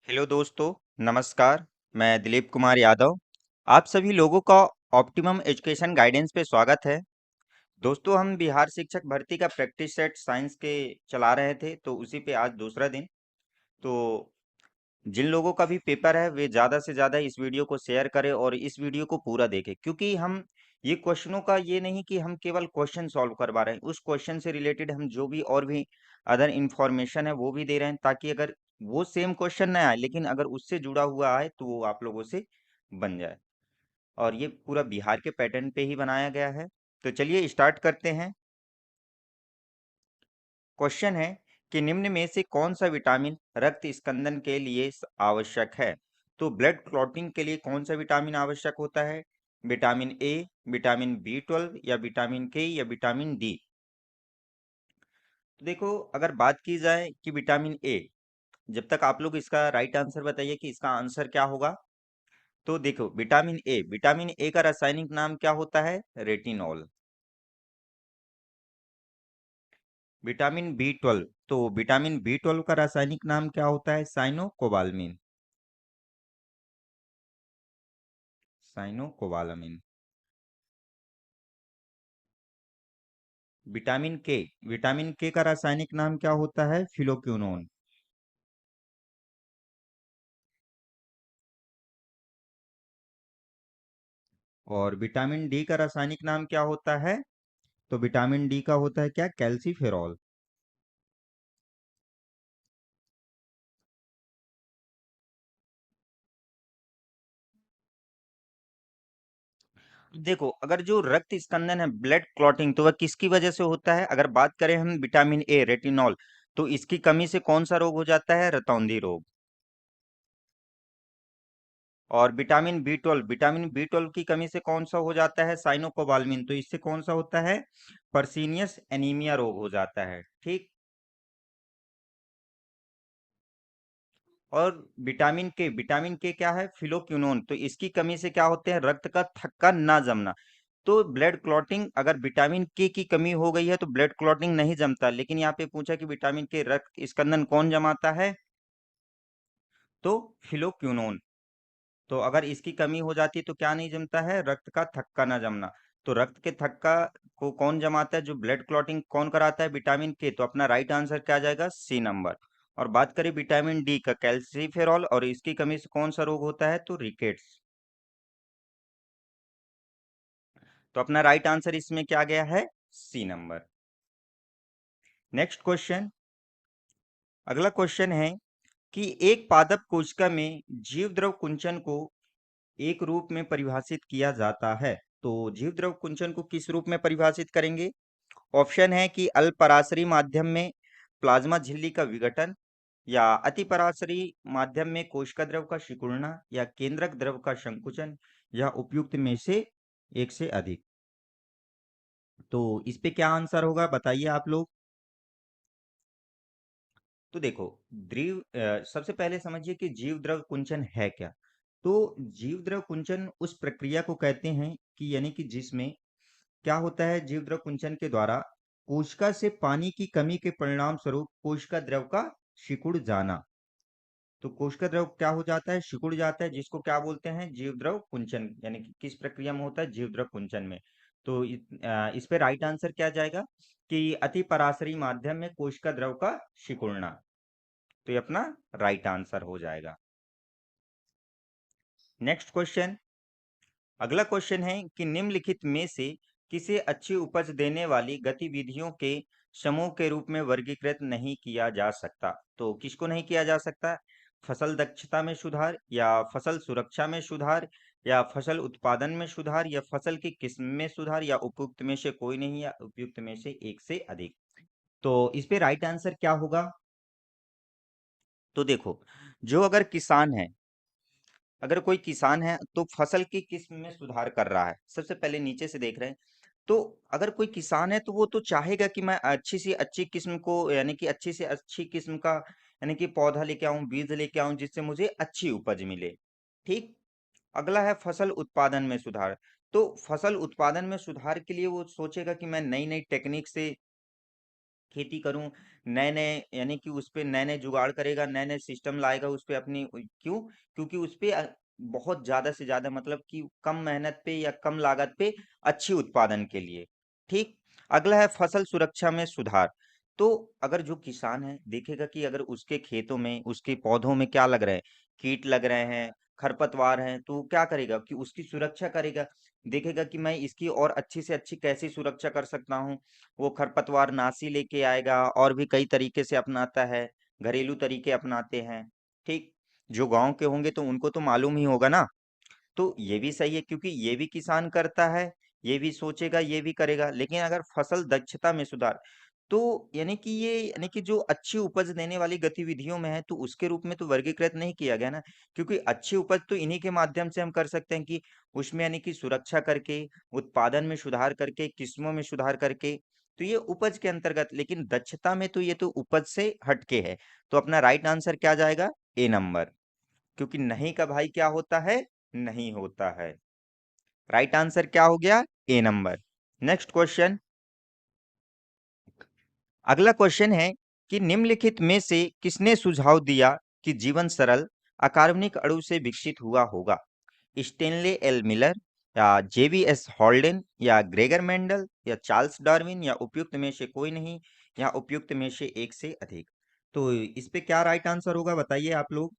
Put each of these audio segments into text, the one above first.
Hello दोस्तों, नमस्कार। मैं दिलीप कुमार यादव। आप सभी लोगों का ऑप्टिमम एजुकेशन गाइडेंस पे स्वागत है। दोस्तों, हम बिहार शिक्षक भर्ती का प्रैक्टिस सेट साइंस के चला रहे थे, तो उसी पे आज दूसरा दिन। तो जिन लोगों का भी पेपर है वे ज़्यादा से ज़्यादा इस वीडियो को शेयर करें और इस वीडियो को पूरा देखें, क्योंकि हम ये क्वेश्चनों का ये नहीं कि हम केवल क्वेश्चन सॉल्व करवा रहे हैं, उस क्वेश्चन से रिलेटेड हम जो भी और भी अदर इंफॉर्मेशन है वो भी दे रहे हैं, ताकि अगर वो सेम क्वेश्चन ना आए लेकिन अगर उससे जुड़ा हुआ आए तो वो आप लोगों से बन जाए। और ये पूरा बिहार के पैटर्न पे ही बनाया गया है। तो चलिए स्टार्ट करते हैं। क्वेश्चन है कि निम्न में से कौन सा विटामिन रक्त स्कंदन के लिए आवश्यक है। तो ब्लड क्लॉटिंग के लिए कौन सा विटामिन आवश्यक होता है? विटामिन ए, विटामिन बी 12 या विटामिन के या विटामिन डी। तो देखो, अगर बात की जाए कि विटामिन ए, जब तक आप लोग इसका राइट आंसर बताइए कि इसका आंसर क्या होगा। तो देखो, विटामिन ए का रासायनिक नाम क्या होता है? रेटिनॉल। विटामिन बी 12, तो विटामिन बी 12 का रासायनिक नाम क्या होता है? साइनोकोबाल्मिन। साइनोकोबालामिन। विटामिन के का रासायनिक नाम क्या होता है? फिलोक्विनोन। और विटामिन डी का रासायनिक नाम क्या होता है? तो विटामिन डी का होता है क्या? कैल्सीफेरॉल। देखो, अगर जो रक्त स्कंदन है, ब्लड क्लॉटिंग, तो वह किसकी वजह से होता है? अगर बात करें हम विटामिन ए, रेटिनॉल, तो इसकी कमी से कौन सा रोग हो जाता है? रतौंधी रोग। और विटामिन बी 12 की कमी से कौन सा हो जाता है? साइनोकोबाल्मिन, तो इससे कौन सा होता है? पर्सीनियस एनीमिया रोग हो जाता है। ठीक। और विटामिन के क्या है? फिलोक्विनोन, तो इसकी कमी से क्या होते हैं? रक्त का थक्का ना जमना। तो ब्लड क्लॉटिंग, अगर विटामिन के की कमी हो गई है तो ब्लड क्लॉटिंग नहीं जमता, लेकिन यहाँ पे पूछा कि विटामिन के रक्त स्कंदन कौन जमाता है? तो फिलोक्विनोन। तो अगर इसकी कमी हो जाती है तो क्या नहीं जमता है? रक्त का थक्का ना जमना। तो रक्त के थक्का को कौन जमाता है? जो ब्लड क्लॉटिंग कौन कराता है? विटामिन के। तो अपना राइट आंसर क्या आ जाएगा? C number. और बात करें विटामिन डी का, कैल्सीफेरॉल, और इसकी कमी से कौन सा रोग होता है? तो रिकेट्स। तो अपना राइट आंसर इसमें क्या गया है? C number. Next question. अगला क्वेश्चन है कि एक पादप कोशिका में जीव द्रव कुंचन को एक रूप में परिभाषित किया जाता है। तो जीव द्रव कुंचन को किस रूप में परिभाषित करेंगे? ऑप्शन है कि अल्पराशरी माध्यम में प्लाज्मा झिल्ली का विघटन, या अतिपराशरी माध्यम में कोशिका द्रव का सिकुड़ना, या केंद्रक द्रव का संकुचन, या उपयुक्त में से एक से अधिक। तो इस पे क्या आंसर होगा, बताइए आप लोग। तो देखो, सबसे पहले समझिए कि जीव द्रव कुंचन है क्या। तो जीव द्रव कुंचन उस प्रक्रिया को कहते हैं कि यानी कि जिसमें क्या होता है? जीव द्रव कुंचन के द्वारा कोशिका से पानी की कमी के परिणाम स्वरूप कोशिका द्रव का सिकुड़ जाना। तो कोशिका द्रव क्या हो जाता है? सिकुड़ जाता है, जिसको क्या बोलते हैं? जीव द्रव कुंचन। यानी कि किस प्रक्रिया में होता है? जीव द्रव कुंचन में। तो इस पे राइट आंसर क्या जाएगा कि अति पराशरी माध्यम में कोशिका द्रव का सिकुड़ना। तो ये अपना राइट आंसर हो जाएगा। Next question. अगला क्वेश्चन है कि निम्नलिखित में से किसे अच्छी उपज देने वाली गतिविधियों के समूह के रूप में वर्गीकृत नहीं किया जा सकता। तो किसको नहीं किया जा सकता? फसल दक्षता में सुधार, या फसल सुरक्षा में सुधार, या फसल उत्पादन में सुधार, या फसल की किस्म में सुधार, या उपयुक्त में से कोई नहीं, या उपयुक्त में से एक से अधिक। तो इस पे राइट आंसर क्या होगा? तो देखो, जो अगर किसान है, अगर कोई किसान है तो फसल की किस्म में सुधार कर रहा है, सबसे पहले नीचे से देख रहे हैं। तो अगर कोई किसान है तो वो तो चाहेगा कि मैं अच्छी से अच्छी किस्म को, यानी कि अच्छी से अच्छी किस्म का, यानी कि पौधा लेके आऊं, बीज लेके आऊं, जिससे मुझे अच्छी उपज मिले। ठीक। अगला है फसल उत्पादन में सुधार। तो फसल उत्पादन में सुधार के लिए वो सोचेगा कि मैं नई नई टेक्निक से खेती करूं, नए नए यानी कि उस पे नए नए जुगाड़ करेगा, नए नए सिस्टम लाएगा उस पे अपनी। क्यों? क्योंकि उस पे बहुत ज्यादा से ज्यादा मतलब कि कम मेहनत पे या कम लागत पे अच्छी उत्पादन के लिए। ठीक। अगला है फसल सुरक्षा में सुधार। तो अगर जो किसान है देखेगा कि अगर उसके खेतों में उसके पौधों में क्या लग रहे हैं, कीट लग रहे हैं, खरपतवार हैं, तो वो क्या करेगा कि उसकी सुरक्षा करेगा। देखेगा कि मैं इसकी और अच्छी से अच्छी कैसी सुरक्षा कर सकता हूँ। वो खरपतवार नाशी लेके आएगा और भी कई तरीके से अपनाता है, घरेलू तरीके अपनाते हैं। ठीक। जो गांव के होंगे तो उनको तो मालूम ही होगा ना। तो ये भी सही है क्योंकि ये भी किसान करता है, ये भी सोचेगा, ये भी करेगा। लेकिन अगर फसल दक्षता में सुधार, तो यानी कि ये यानी कि जो अच्छी उपज देने वाली गतिविधियों में है तो उसके रूप में तो वर्गीकृत नहीं किया गया ना। क्योंकि अच्छी उपज तो इन्हीं के माध्यम से हम कर सकते हैं कि उसमें यानी कि सुरक्षा करके, उत्पादन में सुधार करके, किस्मों में सुधार करके। तो ये उपज के अंतर्गत, लेकिन दक्षता में तो ये तो उपज से हटके है। तो अपना राइट आंसर क्या जाएगा? ए नंबर। क्योंकि नहीं का भाई क्या होता है? नहीं होता है। राइट आंसर क्या हो गया? ए नंबर। Next question. अगला क्वेश्चन है कि निम्नलिखित में से किसने सुझाव दिया कि जीवन सरल अकार्बनिक अणु से विकसित हुआ होगा? स्टेनले एल मिलर, या जेवीएस हॉल्डेन, या ग्रेगर मेंडल, या चार्ल्स डार्विन, या उपयुक्त में से कोई नहीं, या उपयुक्त में से एक से अधिक। तो इस पे क्या राइट आंसर होगा बताइए आप लोग।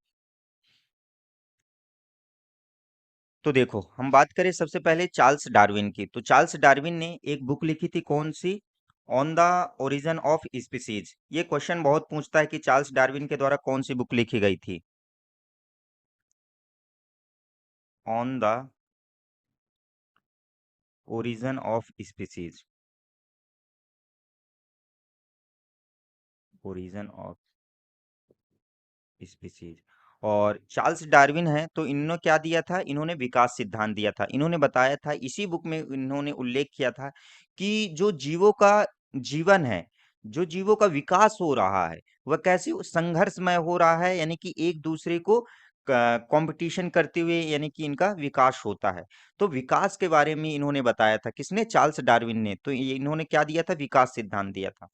तो देखो, हम बात करें सबसे पहले चार्ल्स डार्विन की, तो चार्ल्स डार्विन ने एक बुक लिखी थी, कौन सी? On the origin of species. ये क्वेश्चन बहुत पूछता है कि चार्ल्स डार्विन के द्वारा कौन सी बुक लिखी गई थी। On the origin of species. Origin of species. और चार्ल्स डार्विन है तो इन्होंने क्या दिया था? इन्होंने विकास सिद्धांत दिया था। इन्होंने बताया था, इसी बुक में इन्होंने उल्लेख किया था कि जो जीवों का जीवन है, जो जीवों का विकास हो रहा है, वह कैसे संघर्षमय हो रहा है, यानी कि एक दूसरे को कंपटीशन करते हुए यानी कि इनका विकास होता है। तो विकास के बारे में इन्होंने बताया था। किसने? चार्ल्स डार्विन ने। तो ये इन्होंने क्या दिया था? विकास सिद्धांत दिया था।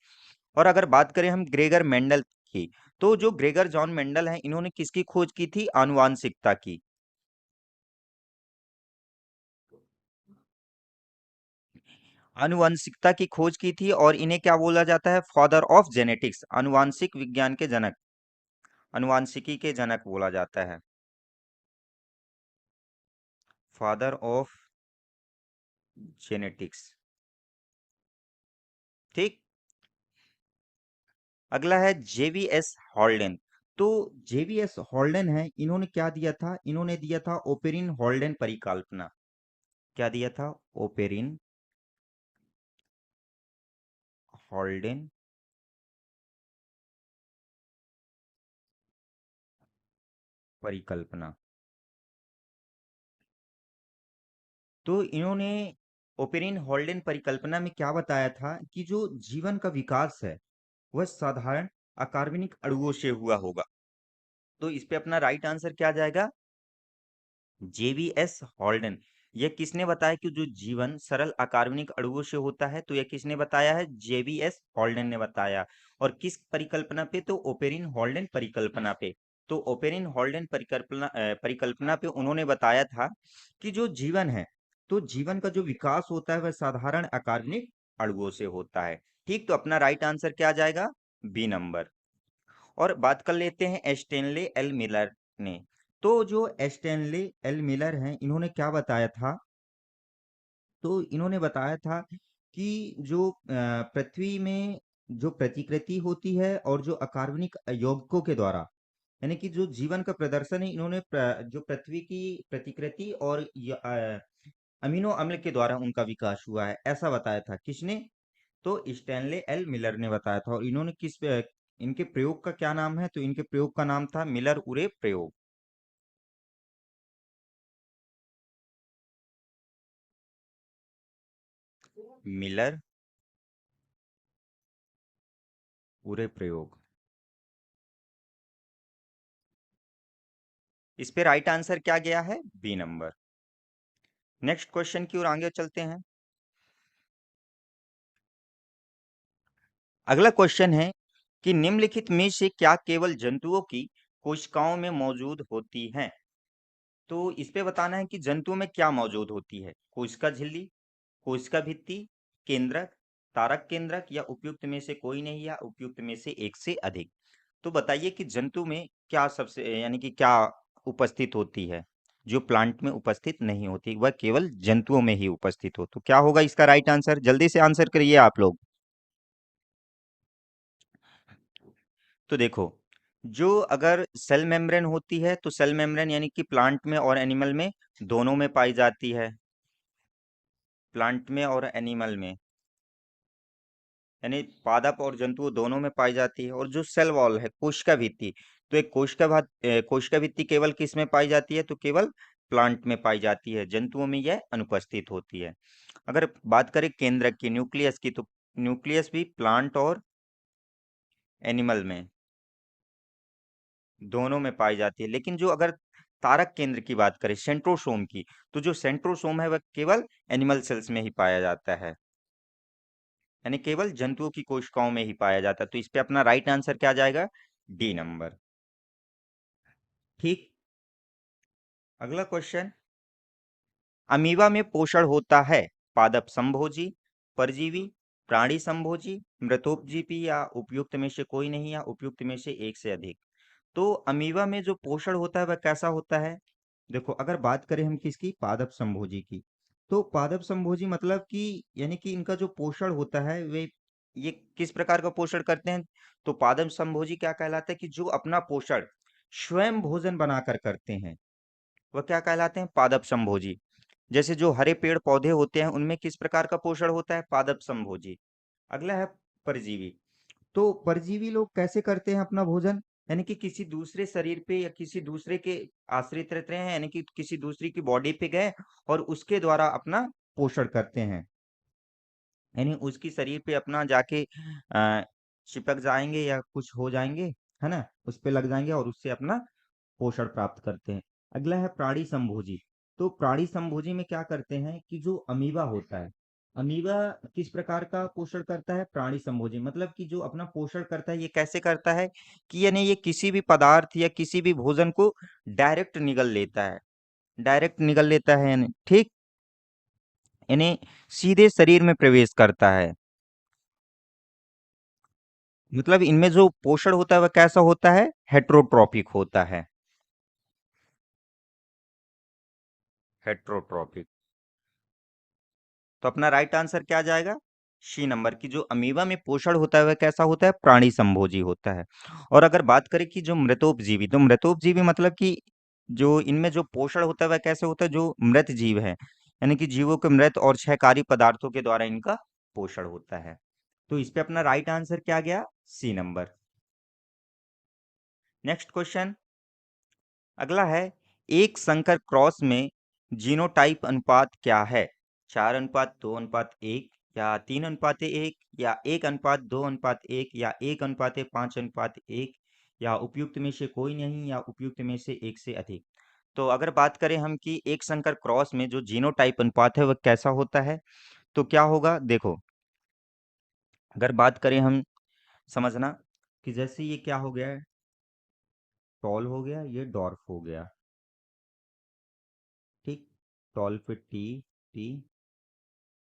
और अगर बात करें हम ग्रेगर मेंडल की, तो जो ग्रेगर जॉन मेंडल हैं, इन्होंने किसकी खोज की थी? आनुवांशिकता की। आनुवांशिकता की खोज की थी और इन्हें क्या बोला जाता है? फादर ऑफ जेनेटिक्स, आनुवांशिक विज्ञान के जनक, आनुवांशिकी के जनक बोला जाता है। Father of genetics. ठीक। अगला है जेवीएस हॉल्डेन। तो जेवीएस हॉल्डेन है, इन्होंने क्या दिया था? इन्होंने दिया था ओपेरिन हॉल्डेन परिकल्पना। क्या दिया था? ओपेरिन हॉल्डेन परिकल्पना। तो इन्होंने ओपेरिन हॉल्डेन परिकल्पना में क्या बताया था कि जो जीवन का विकास है वह साधारण अकार्बनिक अणुओं से हुआ होगा। तो इस पे अपना राइट आंसर क्या जाएगा? जेवीएस हॉल्डेन। यह किसने बताया कि जो जीवन सरल अकार्बनिक अणुओं से होता है? तो यह किसने बताया है? जेवीएस हॉल्डेन ने बताया। और किस परिकल्पना पे? तो ओपेरिन हॉल्डेन परिकल्पना पे। तो ओपेरिन हॉल्डेन परिकल्पना पे उन्होंने बताया था कि जो जीवन है, तो जीवन का जो विकास होता है वह साधारण अकार्बनिक अणुओं से होता है। ठीक। तो अपना राइट आंसर क्या जाएगा? B number. और बात कर लेते हैं स्टेनले एल मिलर ने। तो जो स्टेनले एल मिलर हैं, इन्होंने क्या बताया था? तो इन्होंने बताया था कि जो पृथ्वी में जो प्रतिकृति होती है और जो अकार्बनिक यौगिकों के द्वारा, यानी कि जो जीवन का प्रदर्शन है, इन्होंने जो पृथ्वी की प्रतिकृति और अमीनो अम्ल के द्वारा उनका विकास हुआ है, ऐसा बताया था। किसने? तो स्टैनले एल मिलर ने बताया था। और इन्होंने इनके प्रयोग का क्या नाम है? तो इनके प्रयोग का नाम था मिलर उरे प्रयोग। मिलर उरे प्रयोग। इस पे राइट आंसर क्या गया है? B number. नेक्स्ट क्वेश्चन की ओर आगे चलते हैं। अगला क्वेश्चन है कि निम्नलिखित में से क्या केवल जंतुओं की कोशिकाओं में मौजूद होती हैं? तो इस पे बताना है कि जंतुओं में क्या मौजूद होती है। कोशिका झिल्ली, कोशिका भित्ति, केंद्रक, तारक केंद्रक या उपयुक्त में से कोई नहीं या उपयुक्त में से एक से अधिक। तो बताइए कि जंतु में क्या सबसे यानी कि क्या उपस्थित होती है जो प्लांट में उपस्थित नहीं होती, वह केवल जंतुओं में ही उपस्थित हो। तो क्या होगा इसका राइट आंसर? जल्दी से आंसर करिए आप लोग। तो देखो, जो अगर सेल मेम्ब्रेन होती है तो सेल मेम्ब्रेन यानी कि प्लांट में और एनिमल में दोनों में पाई जाती है। प्लांट में और एनिमल में यानी पादप और जंतु दोनों में पाई जाती है। और जो सेल वॉल है, कोशिका भित्ति, तो एक कोशिका भित्ति केवल किस में पाई जाती है? तो केवल प्लांट में पाई जाती है, जंतुओं में यह अनुपस्थित होती है। अगर बात करें केंद्रक की, न्यूक्लियस की, तो न्यूक्लियस भी प्लांट और एनिमल में दोनों में पाई जाती है। लेकिन जो अगर तारक केंद्र की बात करें, सेंट्रोसोम की, तो जो सेंट्रोसोम है वह केवल एनिमल सेल्स में ही पाया जाता है, यानी केवल जंतुओं की कोशिकाओं में ही पाया जाता है। तो इस पे अपना राइट आंसर क्या जाएगा? D number. ठीक। अगला क्वेश्चन, अमीबा में पोषण होता है पादप संभोजी, परजीवी, प्राणी संभोजी, मृतोपजीवी या उपयुक्त में से कोई नहीं या उपयुक्त में से एक से अधिक। तो अमीबा में जो पोषण होता है वह कैसा होता है? देखो, अगर बात करें हम किसकी, पादप संभोजी की, तो पादप संभोजी मतलब कि यानी कि इनका जो पोषण होता है वे ये किस प्रकार का पोषण करते हैं? तो पादप संभोजी क्या कहलाता है कि जो अपना पोषण स्वयं भोजन बनाकर करते हैं, वह क्या कहलाते हैं? पादप संभोजी। जैसे जो हरे पेड़ पौधे होते हैं उनमें किस प्रकार का पोषण होता है? पादप संभोजी। अगला है परजीवी। तो परजीवी लोग कैसे करते हैं अपना भोजन? यानी कि किसी दूसरे शरीर पे या किसी दूसरे के आश्रित रहते हैं, यानी कि किसी दूसरी की बॉडी पे गए और उसके द्वारा अपना पोषण करते हैं, यानी उसकी शरीर पे अपना जाके चिपक जाएंगे या कुछ हो जाएंगे, है ना, उस पे लग जाएंगे और उससे अपना पोषण प्राप्त करते हैं। अगला है प्राणी संभोजी। तो प्राणी संभोजी में क्या करते हैं कि जो अमीबा होता है, अमीबा किस प्रकार का पोषण करता है? प्राणी संभोजी मतलब कि जो अपना पोषण करता है ये कैसे करता है कि यानी ये किसी भी पदार्थ या किसी भी भोजन को डायरेक्ट निगल लेता है, डायरेक्ट निगल लेता है, यानी ठीक, यानी सीधे शरीर में प्रवेश करता है। मतलब इनमें जो पोषण होता है वह कैसा होता है? हेट्रोट्रॉपिक होता है, हेट्रोट्रॉपिक। तो अपना राइट आंसर क्या जाएगा? सी नंबर की जो अमीबा में पोषण होता है वह कैसा होता है? प्राणी संभोजी होता है। और अगर बात करें कि जो मृतोपजीवी, तो मृतोपजीवी मतलब कि जो इनमें जो पोषण होता है वह कैसे होता है? जो मृत जीव है, यानी कि जीवों के मृत और क्षयकारी पदार्थों के द्वारा इनका पोषण होता है। तो इस पे अपना राइट आंसर क्या गया? सी नंबर। नेक्स्ट क्वेश्चन, अगला है, एक संकर क्रॉस में जीनोटाइप अनुपात क्या है? 4:2:1 या 3:1 या 1:2:1 या 1:5:1 या उपयुक्त में से कोई नहीं या उपयुक्त में से एक से अधिक। तो अगर बात करें हम कि एक संकर क्रॉस में जो जीनोटाइप अनुपात है वह कैसा होता है, तो क्या होगा? देखो, अगर बात करें हम, समझना कि जैसे ये क्या हो गया है, टॉल हो गया, ये डॉर्फ हो गया, ठीक, टॉल पे टी, टी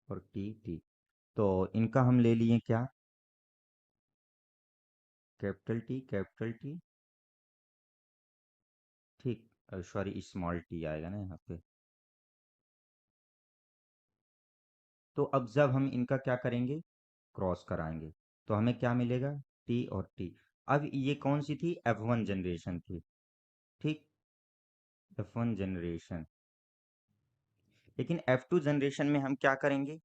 और टी, टी। तो इनका हम ले लिए क्या? कैपिटल टी, ठीक, सॉरी स्मॉल टी आएगा ना यहाँ पे। तो अब जब हम इनका क्या करेंगे, क्रॉस कराएंगे, तो हमें क्या मिलेगा? टी और टी। अब ये कौन सी थी? F1 जनरेशन थी, ठीक, F1 जनरेशन। लेकिन F2 जनरेशन में हम क्या करेंगे?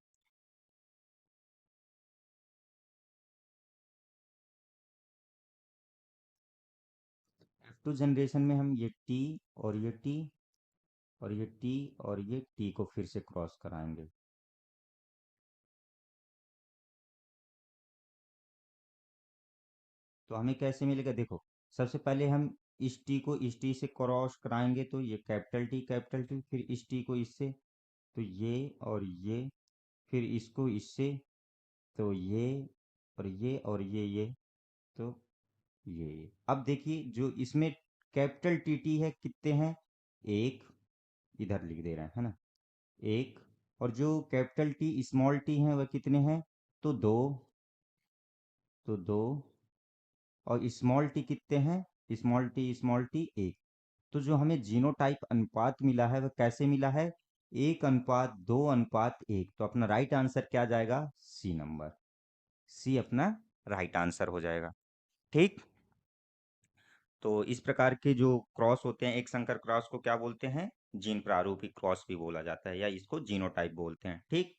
F2 जनरेशन में हम ये टी और ये टी और ये टी और ये टी को फिर से क्रॉस कराएंगे। तो हमें कैसे मिलेगा? देखो, सबसे पहले हम इस टी को इस टी से क्रॉस कराएंगे, तो ये कैपिटल टी, फिर इस टी को इससे, तो ये और ये, फिर इसको इससे, तो ये और ये तो ये अब देखिए जो इसमें कैपिटल टीटी है कितने हैं? एक, इधर लिख दे रहे हैं, है ना? एक। और जो कैपिटल टी स्मॉल टी है वह कितने हैं? तो दो। तो दो। और स्मॉल टी कितने हैं? स्मॉल टी एक। तो जो हमें जीनोटाइप अनुपात मिला है वह कैसे मिला है? 1:2:1। तो अपना राइट आंसर क्या जाएगा? C number. सी अपना राइट आंसर हो जाएगा। ठीक। तो इस प्रकार के जो क्रॉस होते हैं एक संकर क्रॉस को क्या बोलते हैं? जीन प्रारूपिक क्रॉस भी बोला जाता है या इसको जीनोटाइप बोलते हैं। ठीक।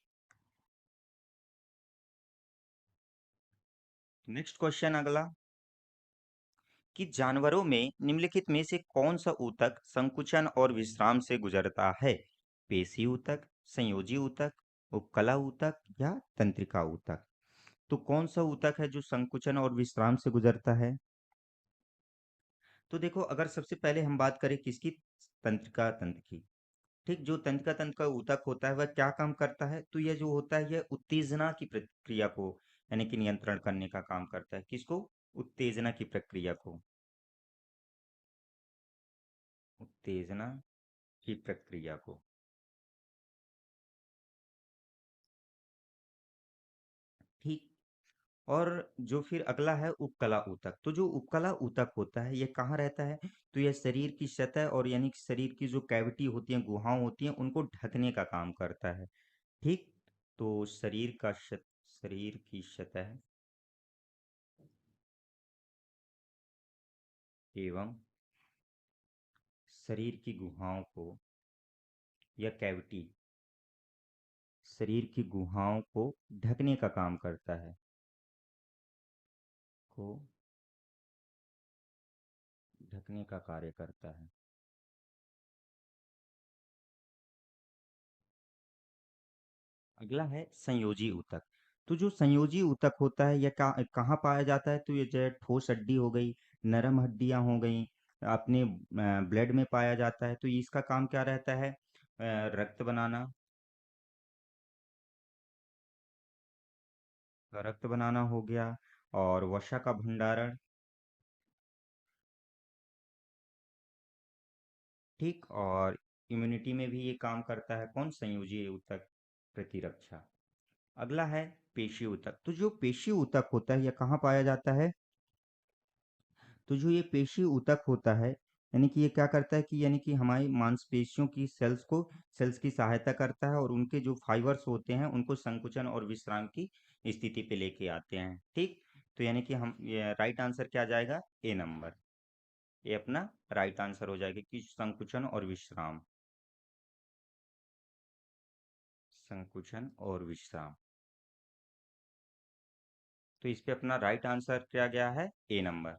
नेक्स्ट क्वेश्चन अगला, कि जानवरों में निम्नलिखित में से कौन सा ऊतक संकुचन और विश्राम से गुजरता है? पेशी ऊतक, संयोजी ऊतक, उपकला ऊतक या तंत्रिका ऊतक? तो कौन सा ऊतक है जो संकुचन और विश्राम से गुजरता है? तो देखो, अगर सबसे पहले हम बात करें किसकी? तंत्रिका तंत्र की। ठीक। जो तंत्रिका तंत्र का ऊतक होता है वह क्या काम करता है? तो यह जो होता है यह उत्तेजना की प्रक्रिया को यानी कि नियंत्रण करने का काम करता है। किसको? उत्तेजना की प्रक्रिया को। उत्तेजना की प्रक्रिया को। ठीक। और जो फिर अगला है उपकला ऊतक। तो जो उपकला ऊतक होता है यह कहाँ रहता है? तो यह शरीर की सतह और यानी कि शरीर की जो कैविटी होती है, गुहाएं होती हैं, उनको ढकने का काम करता है। ठीक। तो शरीर की सतह एवं शरीर की गुहाओं को या कैविटी, शरीर की गुहाओं को ढकने का काम करता है। को ढकने का कार्य करता है। अगला है संयोजी ऊतक। तो जो संयोजी ऊतक होता है यह कहाँ पाया जाता है? तो ये जो ठोस हड्डी हो गई, नरम हड्डियां हो गई, अपने ब्लड में पाया जाता है। तो इसका काम क्या रहता है? रक्त बनाना। रक्त बनाना हो गया। और वसा का भंडारण। ठीक। और इम्यूनिटी में भी ये काम करता है। कौन? संयोजी ऊतक। प्रतिरक्षा। अगला है पेशी ऊतक। तो जो पेशी ऊतक होता है यह कहाँ पाया जाता है? तो जो ये पेशी ऊतक होता है यानी कि ये क्या करता है कि यानी कि हमारी मांसपेशियों की सेल्स की सहायता करता है और उनके जो फाइबर्स होते हैं उनको संकुचन और विश्राम की स्थिति पे लेके आते हैं। ठीक। तो यानी कि हम ये राइट आंसर क्या जाएगा? ए नंबर। ये अपना राइट आंसर हो जाएगा कि संकुचन और विश्राम। संकुचन और विश्राम। तो इस पे अपना राइट आंसर क्या गया है? ए नंबर।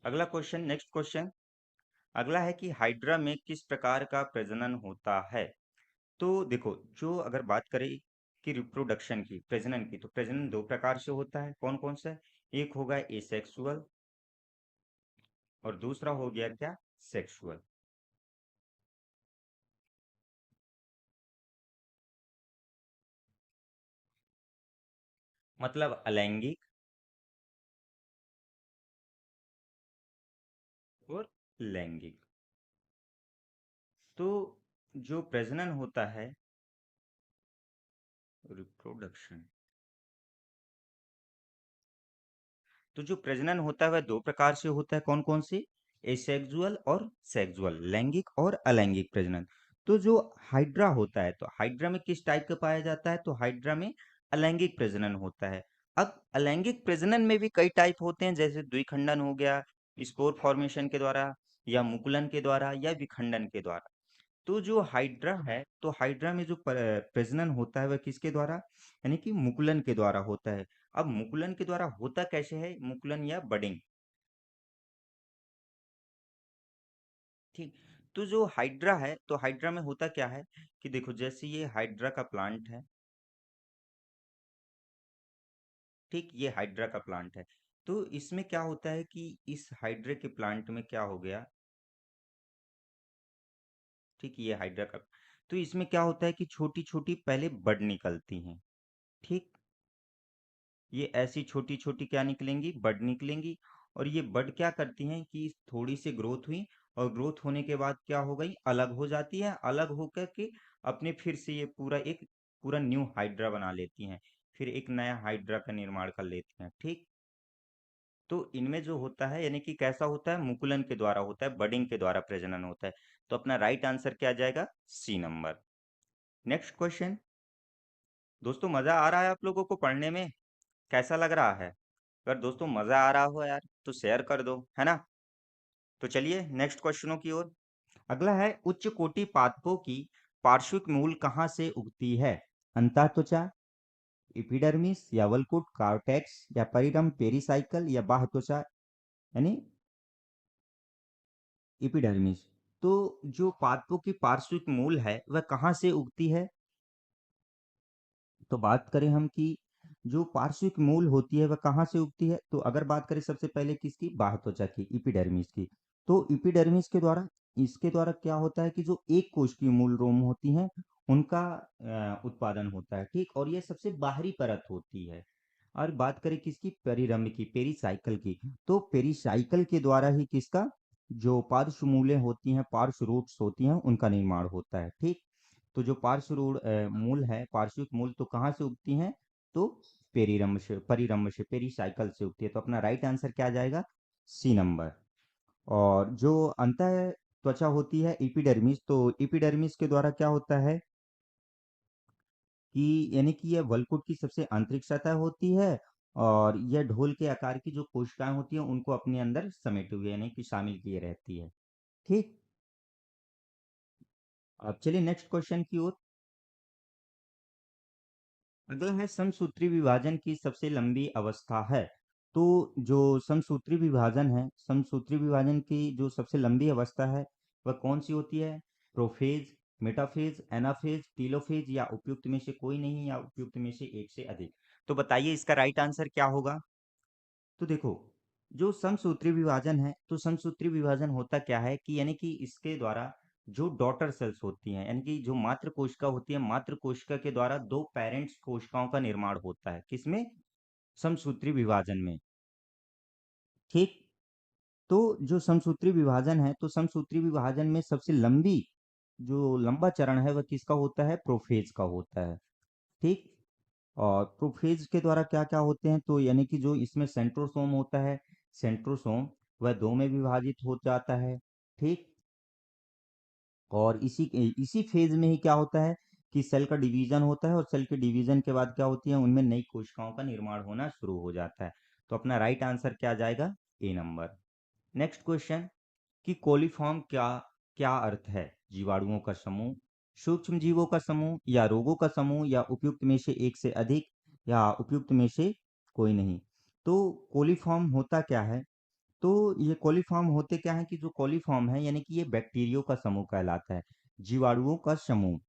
अगला क्वेश्चन, नेक्स्ट क्वेश्चन अगला है कि हाइड्रा में किस प्रकार का प्रजनन होता है? तो देखो, जो अगर बात करें कि रिप्रोडक्शन की, प्रजनन की, तो प्रजनन दो प्रकार से होता है। कौन कौन सा? एक होगा एसेक्सुअल और दूसरा हो गया क्या? सेक्सुअल। मतलब अलैंगिक और लैंगिक। तो जो प्रजनन होता है, रिप्रोडक्शन, तो जो प्रजनन होता है वह दो प्रकार से होता है। कौन कौन से? एसेक्सुअल और सेक्सुअल, लैंगिक और अलैंगिक प्रजनन। तो जो हाइड्रा होता है, तो हाइड्रा में किस टाइप का पाया जाता है? तो हाइड्रा में अलैंगिक प्रजनन होता है। अब अलैंगिक प्रजनन में भी कई टाइप होते हैं, जैसे द्विखंडन हो गया, स्पोर फॉर्मेशन के द्वारा, या मुकुलन के द्वारा, या विखंडन के द्वारा। तो जो हाइड्रा है, तो हाइड्रा में जो प्रजनन होता है वह किसके द्वारा? यानी कि मुकुलन के द्वारा होता है। अब मुकुलन के द्वारा होता कैसे है? मुकुलन या बडिंग। ठीक। तो जो हाइड्रा है, तो हाइड्रा में होता क्या है कि देखो, जैसे ये हाइड्रा का प्लांट है। ठीक। ये हाइड्रा का प्लांट है। तो इसमें क्या होता है कि इस हाइड्रा के प्लांट में क्या हो गया? ठीक। ये हाइड्रा का, तो इसमें क्या होता है कि छोटी छोटी पहले बड निकलती हैं। ठीक। ये ऐसी छोटी छोटी क्या निकलेंगी, बड निकलेंगी। और ये बड क्या करती हैं कि थोड़ी सी ग्रोथ हुई, और ग्रोथ होने के बाद क्या हो गई, अलग हो जाती है। अलग होकर के अपने फिर से ये पूरा न्यू हाइड्रा बना लेती हैं। फिर एक नया हाइड्रा का निर्माण कर लेती हैं। ठीक। तो इनमें जो होता है यानी कि कैसा होता है, मुकुलन के द्वारा होता है, बडिंग के द्वारा प्रजनन होता है। तो अपना राइट आंसर क्या आ जाएगा, सी नंबर। Next question. दोस्तों मजा आ रहा है आप लोगों को पढ़ने में, कैसा लग रहा है? अगर दोस्तों मजा आ रहा हो यार तो शेयर कर दो, है ना। तो चलिए नेक्स्ट क्वेश्चनों की ओर। अगला है, उच्च कोटि पादपों की पार्श्विक मूल कहाँ से उगती है? अंतःत्वचा, एपिडर्मिस या वल्कुट कॉर्टेक्स या परिरम पेरिसाइकल या बाह्य त्वचा यानी एपिडर्मिस। तो जो पादपों की पार्श्विक मूल है वह कहाँ से उगती है? तो बात करें हम कि जो पार्श्विक मूल होती है वह कहाँ से उगती है, तो अगर बात करें सबसे पहले किसकी, बाह्य त्वचा की, इपिडर्मिस की। तो इपिडर्मिस के द्वारा, इसके द्वारा क्या होता है कि जो एक कोश की मूल रोम होती हैं उनका उत्पादन होता है। ठीक। और यह सबसे बाहरी परत होती है। और बात करें किसकी, परिरम्भ की, पेरीसाइकल की। तो पेरीसाइकल के द्वारा ही किसका, जो पार्श्व मूलें होती हैं, पार्श्व रूट्स होती हैं, उनका निर्माण होता है। ठीक। तो जो मूल है, पार्श्विक मूल तो कहाँ से उगती हैं, तो परिरम्भ से, पेरीसाइकल से उगती है। तो अपना राइट आंसर क्या आ जाएगा, सी नंबर। और जो अंत त्वचा होती है इपिडर्मिस, तो इपिडर्मिस के द्वारा क्या होता है कि यानी कि यह वल्कुट की सबसे आंतरिक सतह होती है, और यह ढोल के आकार की जो कोशिकाएं होती हैं उनको अपने अंदर समेटे हुए यानी कि शामिल किए रहती है। ठीक। अब चलिए नेक्स्ट क्वेश्चन की ओर। अगला है, समसूत्री विभाजन की सबसे लंबी अवस्था है। तो जो समसूत्री विभाजन है, समसूत्री विभाजन की जो सबसे लंबी अवस्था है वह कौन सी होती है? प्रोफेज, मेटाफेज, एनाफेज, टीलोफेज या उपयुक्त में से कोई नहीं या उपयुक्त में से एक से अधिक। तो बताइए इसका राइट आंसर क्या होगा। तो देखो, जो समसूत्री विभाजन है, तो समसूत्री विभाजन होता क्या है कि यानी कि इसके द्वारा जो डॉटर सेल्स होती हैं, यानी कि जो मातृ कोशिका होती है, मातृ कोशिका के द्वारा दो पेरेंट्स कोशिकाओं का निर्माण होता है। किसमें? समसूत्री विभाजन में। ठीक। तो जो समसूत्री विभाजन है, तो समसूत्री विभाजन में सबसे जो लंबा चरण है वह किसका होता है? प्रोफेज का होता है। ठीक। और प्रोफेज के द्वारा क्या क्या होते हैं, तो यानी कि जो इसमें सेंट्रोसोम होता है, सेंट्रोसोम वह दो में विभाजित हो जाता है। ठीक। और इसी फेज में ही क्या होता है कि सेल का डिवीजन होता है, और सेल के डिवीजन के बाद क्या होती है, उनमें नई कोशिकाओं का निर्माण होना शुरू हो जाता है। तो अपना राइट आंसर क्या आ जाएगा, ए नंबर। नेक्स्ट क्वेश्चन, कि कोलीफॉर्म क्या क्या अर्थ है? जीवाणुओं का समूह, सूक्ष्म जीवों का समूह, या रोगों का समूह, या उपयुक्त में से एक से अधिक, या उपयुक्त में से कोई नहीं। तो कोलीफॉर्म होता क्या है? तो ये कोलीफॉर्म होते क्या है कि जो कोलीफॉर्म है यानी कि ये बैक्टीरियो का समूह कहलाता है, जीवाणुओं का समूह।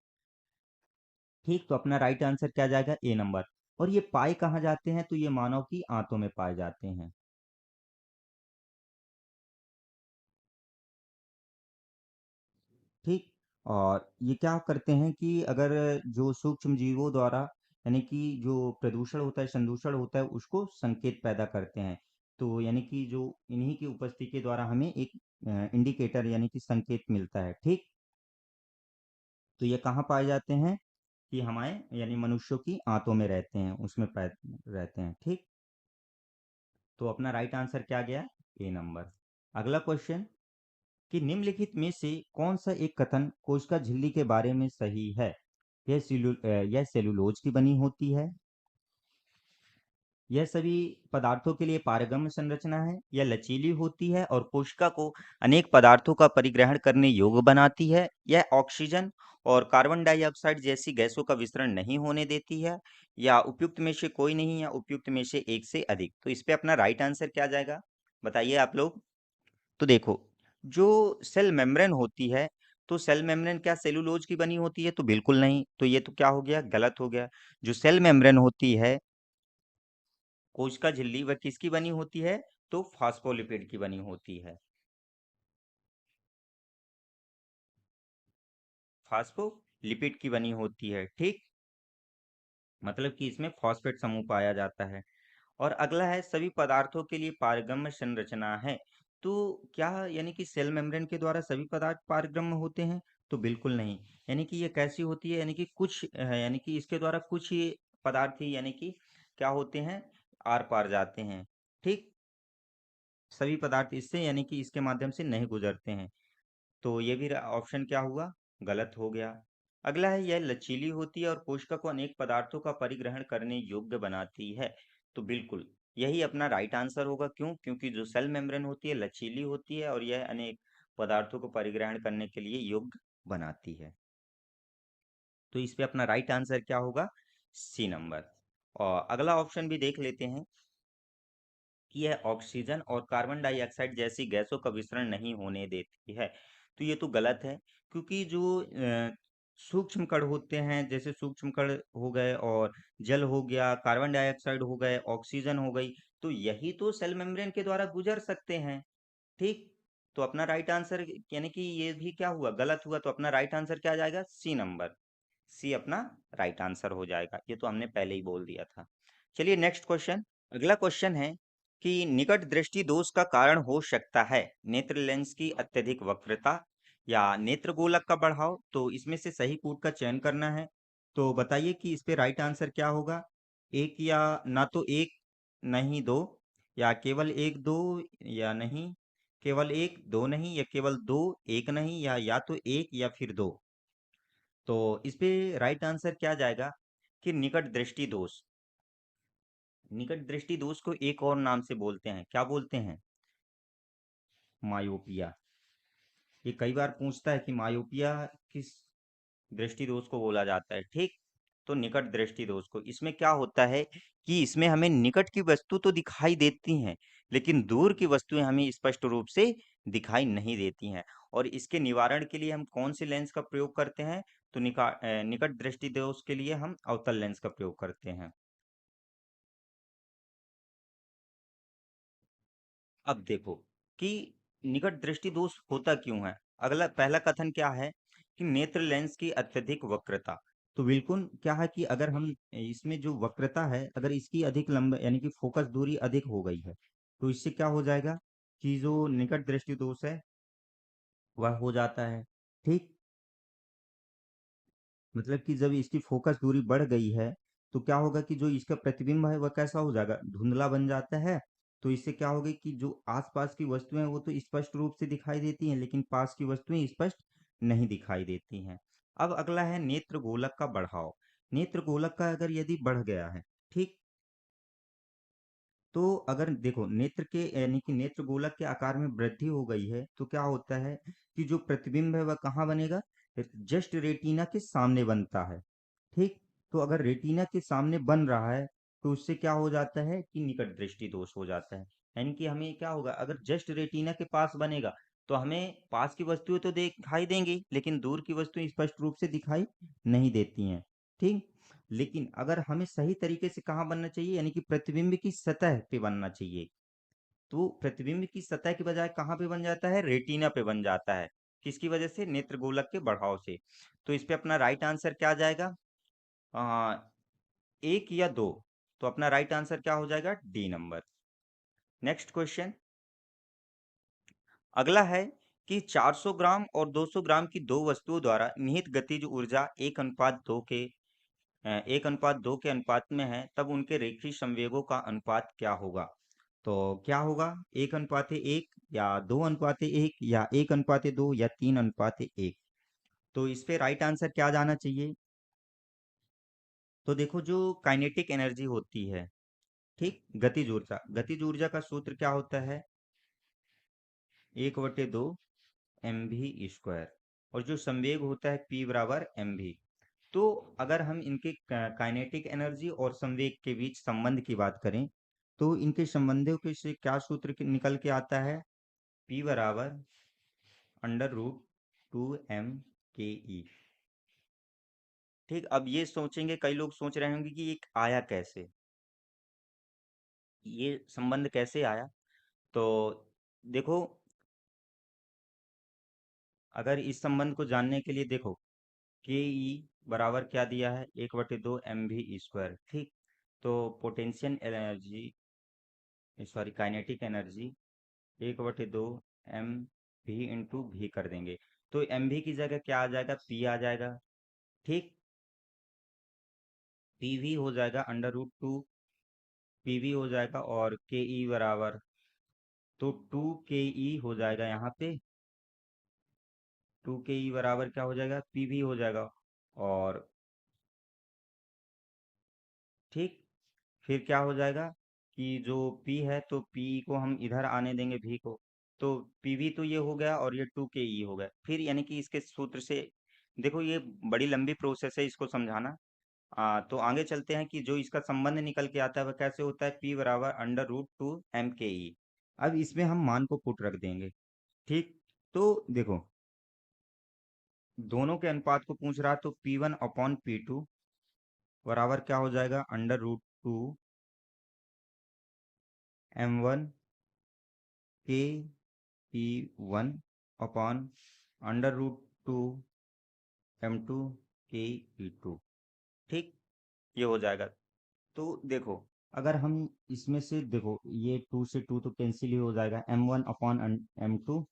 ठीक। तो अपना राइट आंसर क्या जाएगा, ए नंबर। और ये पाए कहाँ जाते हैं, तो ये मानव की आंतों में पाए जाते हैं। ठीक। और ये क्या करते हैं कि अगर जो सूक्ष्म जीवों द्वारा यानी कि जो प्रदूषण होता है, संदूषण होता है, उसको संकेत पैदा करते हैं। तो यानी कि जो इन्हीं की उपस्थिति के द्वारा हमें एक इंडिकेटर यानी कि संकेत मिलता है। ठीक। तो ये कहाँ पाए जाते हैं कि हमारे यानी मनुष्यों की आंतों में रहते हैं, उसमें पाए रहते हैं। ठीक। तो अपना राइट आंसर क्या गया, ए नंबर। अगला क्वेश्चन, कि निम्नलिखित में से कौन सा एक कथन कोशिका झिल्ली के बारे में सही है? यह सेलुलोज की बनी होती है, यह सभी पदार्थों के लिए पारगम्य संरचना है, यह लचीली होती है और कोशिका को अनेक पदार्थों का परिग्रहण करने योग्य बनाती है, यह ऑक्सीजन और कार्बन डाइऑक्साइड जैसी गैसों का विसरण नहीं होने देती है, या उपयुक्त में से कोई नहीं या उपयुक्त में से एक से अधिक। तो इस पे अपना राइट आंसर क्या जाएगा, बताइए आप लोग। तो देखो, जो सेल मेम्ब्रेन होती है, तो सेल मेम्ब्रेन क्या सेलुलोज की बनी होती है? तो बिल्कुल नहीं। तो ये तो क्या हो गया, गलत हो गया। जो सेल मेम्ब्रेन होती है, कोशिका झिल्ली, वह किसकी बनी होती है? तो फास्फोलिपिड की बनी होती है। फास्फोलिपिड की बनी होती है। ठीक। मतलब कि इसमें फॉस्फेट समूह पाया जाता है। और अगला है सभी पदार्थों के लिए पारगम्य संरचना है। तो क्या यानी कि सेल मेम्ब्रेन के द्वारा सभी पदार्थ पारगम्य होते हैं? तो बिल्कुल नहीं। यानी कि ये कैसी होती है, यानी कि कुछ यानी कि इसके द्वारा कुछ ही पदार्थ ही यानी कि क्या होते हैं, आर पार जाते हैं। ठीक, सभी पदार्थ इससे यानी कि इसके माध्यम से नहीं गुजरते हैं। तो ये भी ऑप्शन क्या हुआ, गलत हो गया। अगला है यह लचीली होती है और कोशिका को अनेक पदार्थों का परिग्रहण करने योग्य बनाती है। तो बिल्कुल यही अपना राइट आंसर होगा। क्यों? क्योंकि जो सेल मेम्ब्रेन होती है लचीली होती है और यह अनेक पदार्थों को परिग्रहण करने के लिए योग्य बनाती है। तो इस पे अपना राइट आंसर क्या होगा, सी नंबर। और अगला ऑप्शन भी देख लेते हैं कि यह ऑक्सीजन और कार्बन डाइऑक्साइड जैसी गैसों का विसरण नहीं होने देती है। तो ये तो गलत है, क्योंकि जो सूक्ष्म कण होते हैं, जैसे सूक्ष्म कण हो गए और जल हो गया, कार्बन डाइऑक्साइड हो गए, ऑक्सीजन हो गई, तो यही तो सेल मेम्ब्रेन के द्वारा गुजर सकते हैं। ठीक, तो अपना राइट आंसर यानी कि ये भी क्या हुआ, गलत हुआ। तो अपना राइट आंसर क्या आ जाएगा, सी नंबर। सी अपना राइट आंसर हो जाएगा। ये तो हमने पहले ही बोल दिया था। चलिए नेक्स्ट क्वेश्चन। अगला क्वेश्चन है कि निकट दृष्टि दोष का कारण हो सकता है नेत्र लेंस की अत्यधिक वक्रता या नेत्र गोलक का बढ़ाव। तो इसमें से सही कूट का चयन करना है। तो बताइए कि इस पे राइट आंसर क्या होगा। एक या ना तो एक, नहीं दो, या केवल एक दो, या नहीं केवल एक दो नहीं, या केवल दो एक नहीं, या तो एक या फिर दो। तो इस पे राइट आंसर क्या जाएगा कि निकट दृष्टि दोष। निकट दृष्टि दोष को एक और नाम से बोलते हैं, क्या बोलते हैं, मायोपिया। ये कई बार पूछता है कि मायोपिया किस दृष्टि दोष को बोला जाता है। ठीक, तो निकट दृष्टि दोष को, इसमें क्या होता है कि इसमें हमें निकट की वस्तु तो दिखाई देती हैं, लेकिन दूर की वस्तुएं हमें स्पष्ट रूप से दिखाई नहीं देती हैं। और इसके निवारण के लिए हम कौन से लेंस का प्रयोग करते हैं, तो निकट दृष्टि दोष के लिए हम अवतल लेंस का प्रयोग करते हैं। अब देखो कि निकट दृष्टि दोष होता क्यों है। अगला पहला कथन क्या है कि नेत्र लेंस की अत्यधिक वक्रता। तो बिल्कुल क्या है कि अगर हम इसमें जो वक्रता है, अगर इसकी अधिक लंब यानी कि फोकस दूरी अधिक हो गई है, तो इससे क्या हो जाएगा कि जो निकट दृष्टि दोष है वह हो जाता है। ठीक, मतलब कि जब इसकी फोकस दूरी बढ़ गई है, तो क्या होगा कि जो इसका प्रतिबिंब है वह कैसा हो जाएगा, धुंधला बन जाता है। तो इससे क्या होगा कि जो आसपास की वस्तुएं हैं वो तो स्पष्ट रूप से दिखाई देती हैं, लेकिन पास की वस्तुएं स्पष्ट नहीं दिखाई देती हैं। अब अगला है नेत्र गोलक का बढ़ाव। नेत्र गोलक का अगर यदि बढ़ गया है, ठीक, तो अगर देखो नेत्र के यानी कि नेत्र गोलक के आकार में वृद्धि हो गई है, तो क्या होता है कि जो प्रतिबिंब है वह कहाँ बनेगा, जस्ट रेटिना के सामने बनता है। ठीक, तो अगर रेटिना के सामने बन रहा है, तो उससे क्या हो जाता है कि निकट दृष्टि दोष हो जाता है। यानी कि हमें क्या होगा, अगर जस्ट रेटिना के पास बनेगा तो हमें पास की वस्तुएं तो दिखाई देंगी, लेकिन दूर की वस्तुएं स्पष्ट रूप से दिखाई नहीं देती हैं। ठीक, लेकिन अगर हमें सही तरीके से कहाँ बनना चाहिए, यानी कि प्रतिबिंब की सतह पे बनना चाहिए, तो प्रतिबिंब की सतह के बजाय कहाँ पे बन जाता है, रेटिना पे बन जाता है। किसकी वजह से, नेत्र गोलक के बढ़ाव से। तो इस पे अपना राइट आंसर क्या आ जाएगा, आ, एक या दो। तो अपना राइट आंसर क्या हो जाएगा, डी नंबर। Next question. अगला है कि 400 ग्राम और 200 ग्राम की दो वस्तुओं द्वारा निहित गतिज ऊर्जा 1:2 के 1:2 के अनुपात में है, तब उनके रेखीय संवेगों का अनुपात क्या होगा। तो क्या होगा, 1:1, या 2:1, या 1:2, या 3:1। तो इस पे राइट आंसर क्या जाना चाहिए। तो देखो जो काइनेटिक एनर्जी होती है, ठीक, गतिज ऊर्जा का सूत्र क्या होता है, 1/2 mv²। और जो संवेग होता है p बराबर mv। तो अगर हम इनके काइनेटिक एनर्जी और संवेग के बीच संबंध की बात करें, तो इनके संबंधों के से क्या सूत्र निकल के आता है, p बराबर √2m के ई। ठीक, अब ये सोचेंगे कई लोग सोच रहे होंगे कि ये आया कैसे, ये संबंध कैसे आया। तो देखो, अगर इस संबंध को जानने के लिए देखो, के ई बराबर क्या दिया है, 1/2 mv²। ठीक, तो potential energy sorry kinetic energy 1/2 M भी इंटू भी कर देंगे। तो एम भी की जगह क्या आ जाएगा, पी आ जाएगा। ठीक, पी भी हो जाएगा √2 पी भी हो जाएगा, और के ई बराबर, तो 2 ke हो जाएगा यहाँ पे। 2 ke बराबर क्या हो जाएगा, पी भी हो जाएगा। और ठीक, फिर क्या हो जाएगा कि जो P है तो P को हम इधर आने देंगे V को, तो PV तो ये हो गया और ये 2ke हो गया। फिर यानी कि इसके सूत्र से देखो, ये बड़ी लंबी प्रोसेस है इसको समझाना। तो आगे चलते हैं कि जो इसका संबंध निकल के आता है वह कैसे होता है, P बराबर √2 mke। अब इसमें हम मान को पुट रख देंगे। ठीक, तो देखो दोनों के अनुपात को पूछ रहा, तो P1/P2 बराबर क्या हो जाएगा, √2 m1 के P1 √2 m2 के P2। ठीक, ये हो जाएगा। तो देखो, अगर हम इसमें से देखो, ये 2 से 2 तो कैंसिल ही हो जाएगा, m1/m2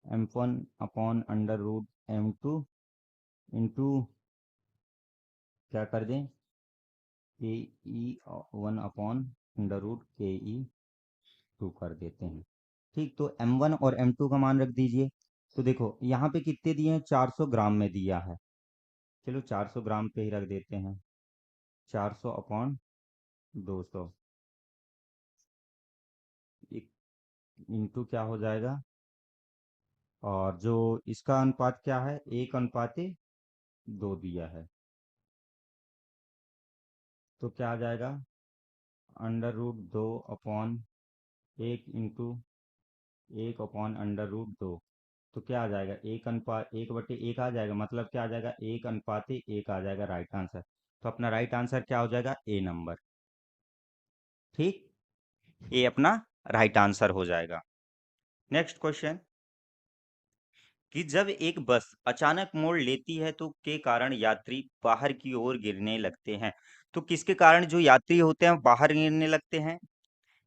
m1/√m2 इंटू क्या कर दें, के ई 1/√ke2 कर देते हैं। ठीक, तो m1 और m2 का मान रख दीजिए। तो देखो यहाँ पे कितने दिए हैं, 400 ग्राम में दिया है। चलो 400 ग्राम पे ही रख देते हैं, 400/200 इंटू क्या हो जाएगा, और जो इसका अनुपात क्या है, 1/2 दिया है, तो क्या आ जाएगा, √2/1 इंटू 1/√2। तो क्या आ जाएगा, 1/1 आ जाएगा, मतलब क्या आ जाएगा, 1/1 आ जाएगा राइट आंसर। तो अपना राइट आंसर क्या हो जाएगा, ए नंबर। ठीक, ये अपना राइट आंसर हो जाएगा। नेक्स्ट क्वेश्चन, कि जब एक बस अचानक मोड़ लेती है तो के कारण यात्री बाहर की ओर गिरने लगते हैं। तो किसके कारण जो यात्री होते हैं बाहर गिरने लगते हैं,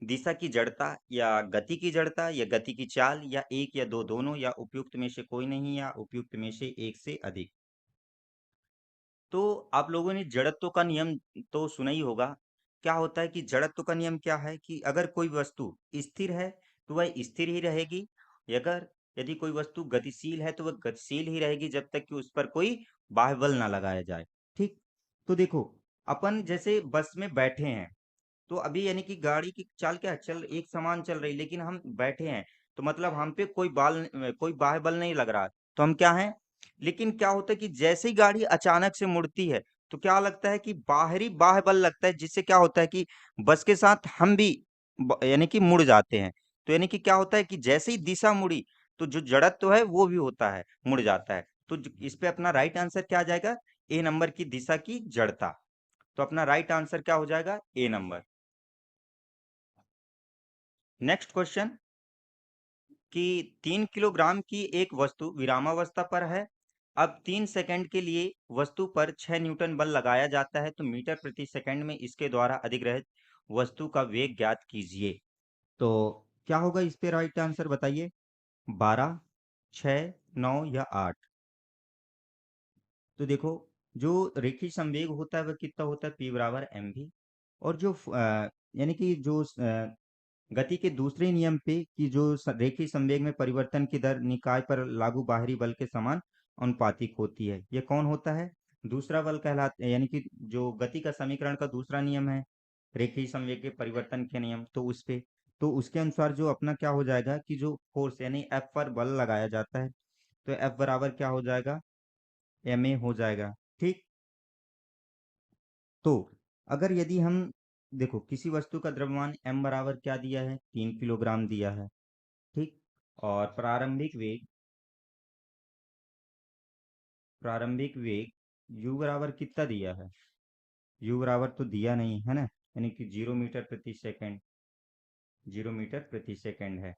दिशा की जड़ता, या गति की जड़ता, या गति की चाल, या एक या दो दोनों, या उपयुक्त में से कोई नहीं, या उपयुक्त में से एक से अधिक। तो आप लोगों ने जड़त्व का नियम तो सुना ही होगा। क्या होता है कि जड़त्व का नियम क्या है, कि अगर कोई वस्तु स्थिर है तो वह स्थिर ही रहेगी, अगर यदि कोई वस्तु गतिशील है तो वह गतिशील ही रहेगी जब तक कि उस पर कोई बाह्य बल ना लगाया जाए। ठीक, तो देखो अपन जैसे बस में बैठे हैं, तो अभी यानी कि गाड़ी की चाल क्या है, चल एक समान चल रही, लेकिन हम बैठे हैं, तो मतलब हम पे कोई बाह्य बल नहीं लग रहा, तो हम क्या हैं। लेकिन क्या होता है कि जैसे ही गाड़ी अचानक से मुड़ती है, तो क्या लगता है कि बाहरी बाह्य बल लगता है, जिससे क्या होता है कि बस के साथ हम भी यानी कि मुड़ जाते हैं। तो यानी कि क्या होता है कि जैसे ही दिशा मुड़ी, तो जो जड़त्व है वो भी होता है, मुड़ जाता है। तो इस पे अपना राइट आंसर क्या आ जाएगा, ए नंबर की दिशा की जड़ता। तो अपना राइट आंसर क्या हो जाएगा, ए नंबर। नेक्स्ट क्वेश्चन, कि 3 किलोग्राम की एक वस्तु विरामावस्था पर है। अब 3 सेकंड के लिए वस्तु पर 6 न्यूटन बल लगाया जाता है, तो मीटर प्रति सेकंड में इसके द्वारा अधिग्रहित वस्तु का वेग ज्ञात कीजिए। तो क्या होगा इस पे राइट आंसर बताइए, 12, 6, 9 या 8। तो देखो, जो रेखीय संवेग होता है वह कितना होता है, P बराबर mv। और जो यानी कि जो गति के दूसरे नियम पे, कि जो रेखीय संवेग में परिवर्तन की दर निकाय पर लागू बाहरी बल के समान अनुपातिक होती है, ये कौन होता है, दूसरा बल कहलाता, यानी कि जो गति का समीकरण का दूसरा नियम है रेखीय संवेग के परिवर्तन के नियम, तो उस पे, तो उसके अनुसार जो अपना क्या हो जाएगा, कि जो फोर्स यानी एफ पर बल लगाया जाता है, तो एफ बराबर क्या हो जाएगा, एम ए हो जाएगा। ठीक, तो अगर यदि हम देखो किसी वस्तु का द्रव्यमान m बराबर क्या दिया है, 3 किलोग्राम दिया है। ठीक, और प्रारंभिक वेग u बराबर कितना दिया है, u बराबर तो दिया नहीं है ना, यानी कि 0 मीटर प्रति सेकंड, 0 मीटर प्रति सेकंड है।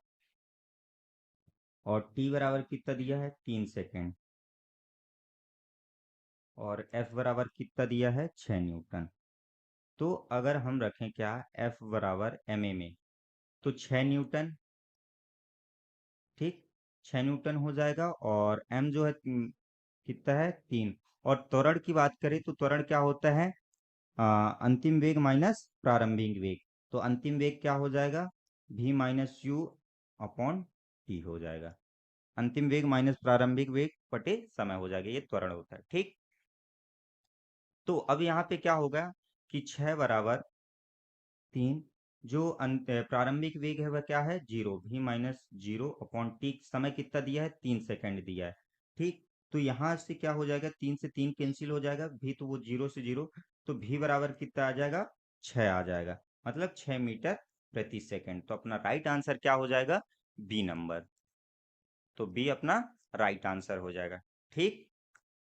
और t बराबर कितना दिया है, 3 सेकंड। और f बराबर कितना दिया है, 6 न्यूटन। तो अगर हम रखें क्या, f बराबर ma में, तो 6 न्यूटन, ठीक, 6 न्यूटन हो जाएगा। और m जो है कितना है, 3। और त्वरण की बात करें तो त्वरण क्या होता है, अंतिम वेग माइनस प्रारंभिक वेग। तो अंतिम वेग क्या हो जाएगा, v minus you upon T हो जाएगा। अंतिम वेग माइनस प्रारंभिक वेग बटे समय हो जाएगा, ये त्वरण होता है, ठीक। तो अब यहाँ पे क्या होगा कि 6 बराबर 3, जो प्रारंभिक वेग है वह क्या है, 0, v माइनस 0 अपॉन टी। समय कितना दिया है, 3 सेकंड दिया है, ठीक। तो यहाँ से क्या हो जाएगा, 3 से 3 कैंसिल हो जाएगा, v तो वो 0 से 0, तो v बराबर कितना आ जाएगा, 6 आ जाएगा, मतलब 6 मीटर प्रति सेकंड। तो अपना राइट आंसर क्या हो जाएगा, बी नंबर। तो बी अपना राइट आंसर हो जाएगा, ठीक।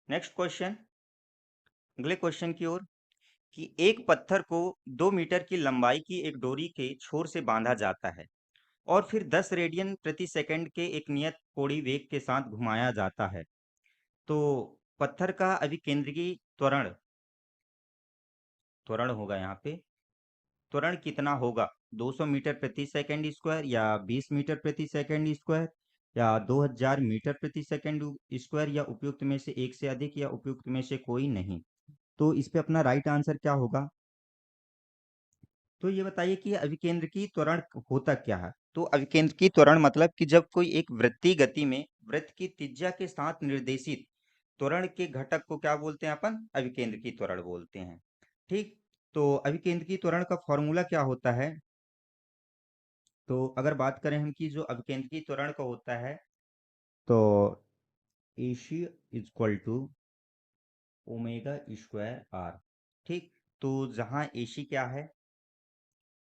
नेक्स्ट क्वेश्चन, अगले क्वेश्चन की ओर, कि एक पत्थर को 2 मीटर की लंबाई की एक डोरी के छोर से बांधा जाता है और फिर 10 रेडियन प्रति सेकंड के एक नियत कोणीय वेग के साथ घुमाया जाता है। तो पत्थर का अभिकेंद्रीय त्वरण, त्वरण होगा यहाँ पे, त्वरण कितना होगा, 200 मीटर प्रति सेकंड स्क्वायर, या 20 मीटर प्रति सेकंड स्क्वायर, या 2000 मीटर प्रति सेकंड स्क्वायर, या उपयुक्त में से एक से अधिक, या उपयुक्त में से कोई नहीं। तो इस पे अपना राइट आंसर क्या होगा। तो ये बताइए कि अभिकेंद्रकी त्वरण होता क्या है। तो अभिकेंद्रकी त्वरण मतलब कि जब कोई एक वृत्तीय गति में वृत्त की त्रिज्या के साथ निर्देशित त्वरण के घटक को क्या बोलते हैं, अपन अभिकेंद्रकी त्वरण बोलते हैं, ठीक। तो अभिकेंद्रकी त्वरण का फॉर्मूला क्या होता है, तो अगर बात करें हम कि जो अभिकेंद्रकी त्वरण का होता है, तो AC इक्वल टू ओमेगा स्क्वायर आर, ठीक। तो जहां AC क्या है,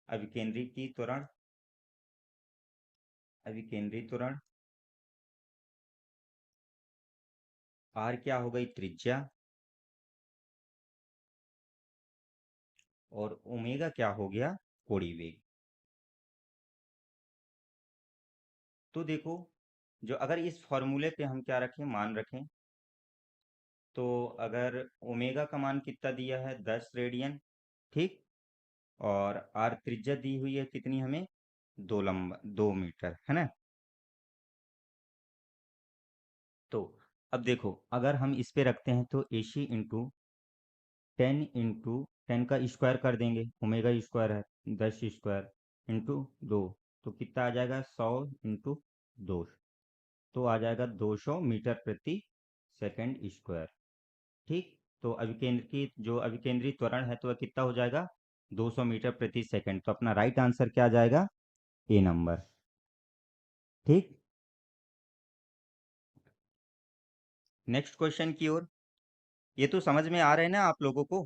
अभिकेंद्री की त्वरण, अभिकेंद्री त्वरण, आर क्या हो गई, त्रिज्या, और ओमेगा क्या हो गया, कोणीय वेग। तो देखो, जो अगर इस फॉर्मूले पे हम क्या रखें, मान रखें, तो अगर ओमेगा का मान कितना दिया है, 10 रेडियन, ठीक। और आर त्रिज्या दी हुई है कितनी हमें, 2 मीटर, है ना। तो अब देखो, अगर हम इस पे रखते हैं तो AC इंटू 10 का स्क्वायर कर देंगे, ओमेगा स्क्वायर है, 10 स्क्वायर इंटू 2, तो कितना आ जाएगा, 100 इंटू 2, तो आ जाएगा 200 मीटर प्रति सेकंड स्क्वायर, ठीक। तो अभिकेंद्र की जो अभिकेंद्री त्वरण है तो वह कितना हो जाएगा, 200 मीटर प्रति सेकंड। तो अपना राइट आंसर क्या आ जाएगा, ए नंबर, ठीक। नेक्स्ट क्वेश्चन की ओर, ये तो समझ में आ रहे हैं ना आप लोगों को।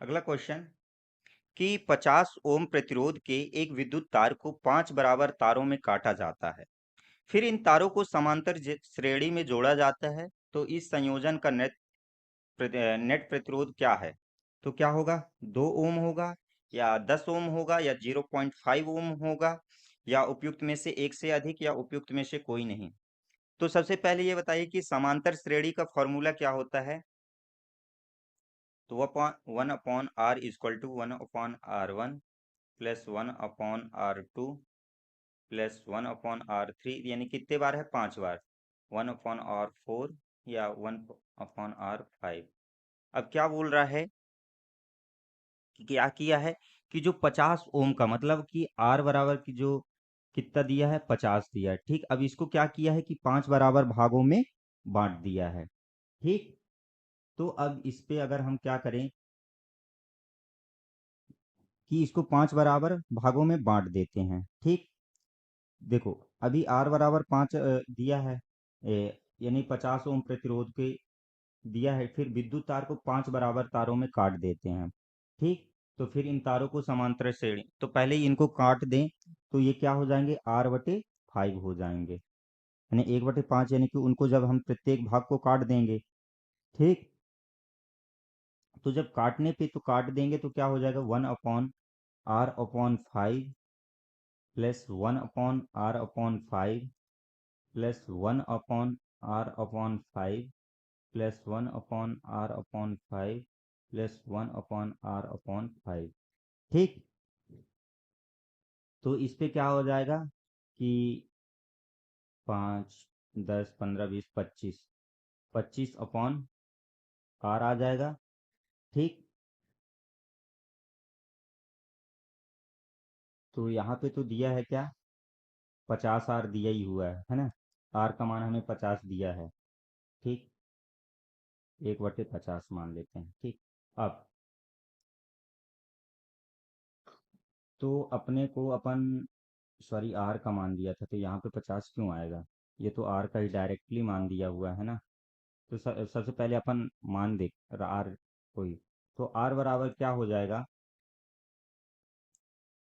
अगला क्वेश्चन, कि 50 ओम प्रतिरोध के एक विद्युत तार को 5 बराबर तारों में काटा जाता है, फिर इन तारों को समांतर श्रेणी में जोड़ा जाता है, तो इस संयोजन का नेट प्रतिरोध क्या है। तो क्या होगा, 2 ओम होगा, या 10 ओम होगा, या 0.5 ओम होगा, या उपयुक्त में से एक से अधिक, या उपयुक्त में से कोई नहीं। तो सबसे पहले ये बताइए कि समांतर श्रेणी का फॉर्मूला क्या होता है। तो 1/r equal to 1/r1 plus 1/r2 plus 1/r3, यानी कितने बार है, 5 बार, 1/r4, या 1/r5। अब क्या बोल रहा है कि क्या किया है, कि जो 50 ओम का मतलब कि आर बराबर की जो कितना दिया है, 50 दिया है, ठीक। अब इसको क्या किया है कि 5 बराबर भागों में बांट दिया है, ठीक। तो अब इस पे अगर हम क्या करें कि इसको 5 बराबर भागों में बांट देते हैं, ठीक। देखो, अभी आर बराबर 5 दिया है, यानी 50 ओम प्रतिरोध के दिया है, फिर विद्युत तार को 5 बराबर तारों में काट देते हैं, ठीक। तो फिर इन तारों को समांतर श्रेणी, तो पहले ही इनको काट दें, तो ये क्या हो जाएंगे, R/5 हो जाएंगे, यानी 1/5, यानी कि उनको जब हम प्रत्येक भाग को काट देंगे, ठीक। तो जब काटने पे तो काट देंगे तो क्या हो जाएगा, 1/R/5 plus 1/R/5 plus 1/R/5 plus 1/R/5 plus 1/R/5, ठीक। तो इस पे क्या हो जाएगा कि 5, 10, 15, 20, 25, 25/r आ जाएगा। ठीक, तो यहाँ पे तो दिया है क्या, 50r दिया ही हुआ है ना। r का मान हमें 50 दिया है। ठीक, 1/50 मान लेते हैं। ठीक, अब तो अपने को अपन, सॉरी, r का मान दिया था तो यहाँ पे 50 क्यों आएगा, ये तो r का ही डायरेक्टली मान दिया हुआ है ना। तो सबसे पहले अपन मान देख r कोई, तो r बराबर क्या हो जाएगा,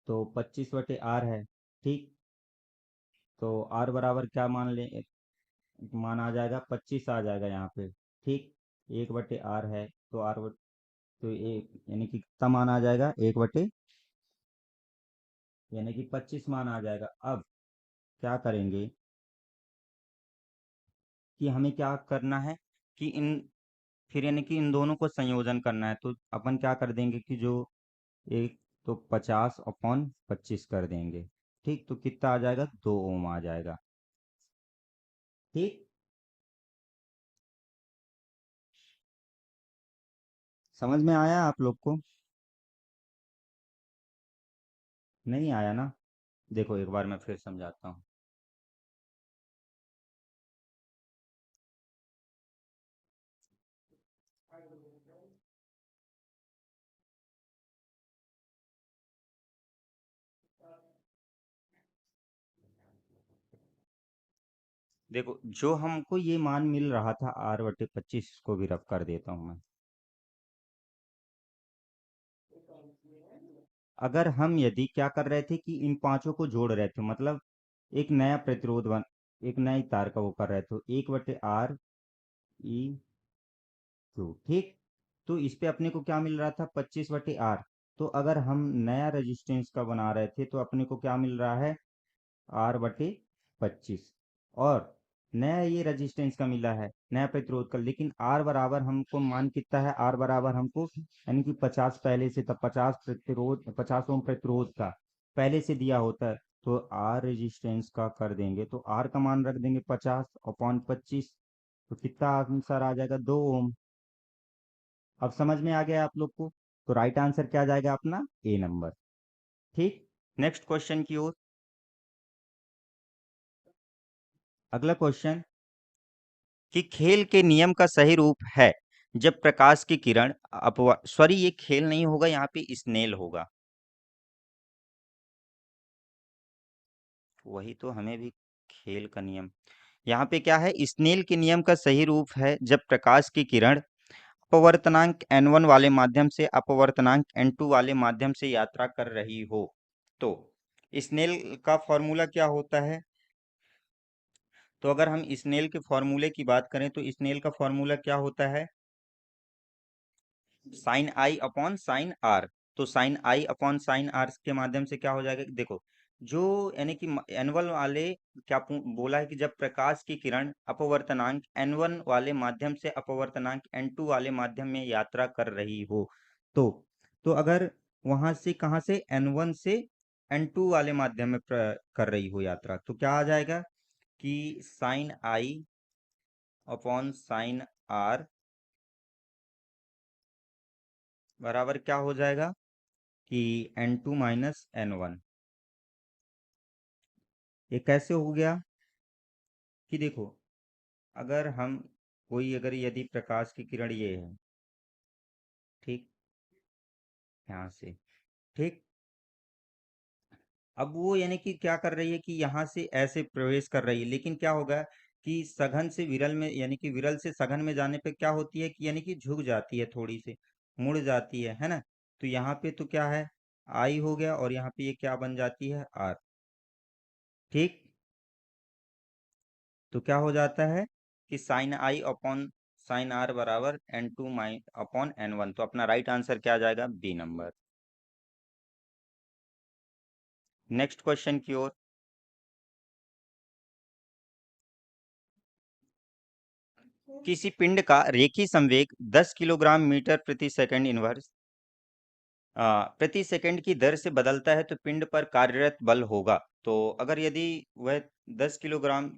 तो 25/r है। ठीक, तो r बराबर क्या मान ले, मान आ जाएगा 25 आ जाएगा यहाँ पे। ठीक, 1/r है तो तो एक यानी कि कितना मान आ जाएगा, 1/, यानी कि 25 मान आ जाएगा। अब क्या करेंगे कि हमें क्या करना है कि इन, फिर यानी कि इन दोनों को संयोजन करना है, तो अपन क्या कर देंगे कि जो एक, तो 50/25 कर देंगे। ठीक, तो कितना आ जाएगा, 2 ओम आ जाएगा। ठीक, समझ में आया आप लोग को, नहीं आया ना। देखो एक बार मैं फिर समझाता हूँ। देखो जो हमको ये मान मिल रहा था r/25, को भी रफ कर देता हूँ मैं। अगर हम यदि क्या कर रहे थे कि इन पांचों को जोड़ रहे थे, मतलब एक नया प्रतिरोध बन, एक नई तार का वो कर रहे थे, 1/r/e²। ठीक, तो इस पे अपने को क्या मिल रहा था, 25/r। तो अगर हम नया रेजिस्टेंस का बना रहे थे तो अपने को क्या मिल रहा है, r/25। और नया ये रेजिस्टेंस का मिला है, नया प्रतिरोध का, लेकिन r बराबर हमको मान कितना है, r बराबर हमको यानी कि 50 पहले से था, 50 प्रतिरोध, 50 ओम प्रतिरोध का पहले से दिया होता है। तो r रेजिस्टेंस का कर देंगे तो r का मान रख देंगे 50/25, तो कितना आंसर आ जाएगा, 2 ओम। अब समझ में आ गया आप लोग को, तो राइट आंसर क्या जाएगा अपना, ए नंबर। ठीक, नेक्स्ट क्वेश्चन की ओर। अगला क्वेश्चन कि खेल के नियम का सही रूप है जब प्रकाश की किरण अपवा, सॉरी ये खेल नहीं होगा, यहाँ पे स्नेल होगा। वही तो, हमें भी खेल का नियम, यहाँ पे क्या है, स्नेल के नियम का सही रूप है जब प्रकाश की किरण अपवर्तनांक n1 वाले माध्यम से अपवर्तनांक n2 वाले माध्यम से यात्रा कर रही हो। तो स्नेल का फॉर्मूला क्या होता है, तो अगर हम स्नेल के फॉर्मूले की बात करें तो स्नेल का फॉर्मूला क्या होता है, साइन आई अपॉन साइन आर। तो साइन आई अपॉन साइन आर के माध्यम से क्या हो जाएगा, देखो जो यानी कि एनुअल वाले, क्या बोला है कि जब प्रकाश की किरण अपवर्तनांक n1 वाले माध्यम से अपवर्तनांक n2 वाले माध्यम में यात्रा कर रही हो। तो अगर वहां से, कहाँ से, n1 से n2 वाले माध्यम में कर रही हो यात्रा, तो क्या आ जाएगा कि साइन आई अपॉन साइन आर बराबर क्या हो जाएगा कि n2 माइनस n1। ये कैसे हो गया कि देखो, अगर हम कोई, अगर यदि प्रकाश की किरण ये है, ठीक, यहाँ से, ठीक, अब वो यानी कि क्या कर रही है कि यहाँ से ऐसे प्रवेश कर रही है, लेकिन क्या होगा कि सघन से विरल में, यानी कि विरल से सघन में जाने पे क्या होती है कि यानी कि झुक जाती है, थोड़ी सी मुड़ जाती है ना। तो यहाँ पे तो क्या है, आई हो गया, और यहाँ पे ये क्या बन जाती है, आर। ठीक, तो क्या हो जाता है कि साइन आई अपॉन साइन आर बराबर n2 माइन अपॉन n1। तो अपना राइट आंसर क्या आ जाएगा, बी नंबर। नेक्स्ट क्वेश्चन की ओर। किसी पिंड का रेखी संवेग 10 किलोग्राम मीटर प्रति सेकंड इनवर्स प्रति सेकंड की दर से बदलता है तो पिंड पर कार्यरत बल होगा। तो अगर यदि वह 10 किलोग्राम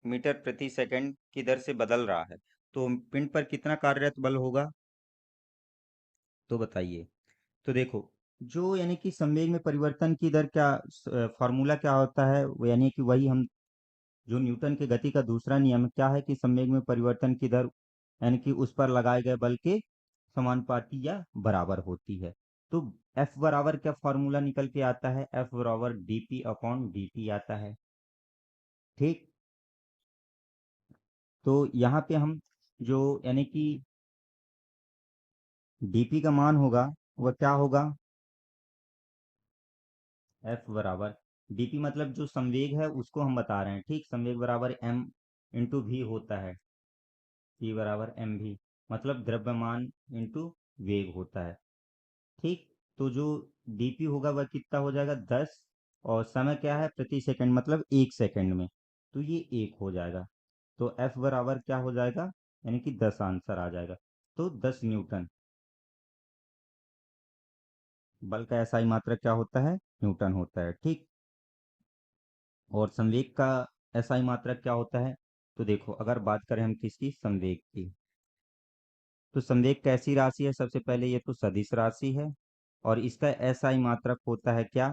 मीटर प्रति सेकंड की दर से बदल रहा है तो पिंड पर कितना कार्यरत बल होगा? तो बताइए। तो देखो, जो यानी कि संवेग में परिवर्तन की दर क्या फॉर्मूला क्या होता है, वो यानी कि वही हम जो न्यूटन के गति का दूसरा नियम क्या है कि संवेग में परिवर्तन की दर यानी कि उस पर लगाए गए बल के समानुपाती या बराबर होती है। तो F बराबर क्या फॉर्मूला निकल के आता है? F बराबर dp अपॉन dt आता है। ठीक, तो यहाँ पे हम जो यानी कि dp का मान होगा वह क्या होगा? F बराबर dp मतलब जो संवेग है उसको हम बता रहे हैं। ठीक, संवेग बराबर m इंटू भी होता है, p बराबर एम भी, मतलब द्रव्यमान इंटू वेग होता है। ठीक, तो जो dp होगा वह कितना हो जाएगा? 10, और समय क्या है? प्रति सेकंड, मतलब 1 सेकंड में, तो ये 1 हो जाएगा। तो F बराबर क्या हो जाएगा? यानी कि 10 आंसर आ जाएगा। तो 10 न्यूटन बल का SI मात्रक क्या होता है? न्यूटन होता है। ठीक, और संवेग का SI मात्रक क्या होता है? तो देखो, अगर बात करें हम किसकी? संवेग की, तो संवेग कैसी राशि है? सबसे पहले ये तो सदिश राशि है, और इसका SI मात्रक होता है क्या?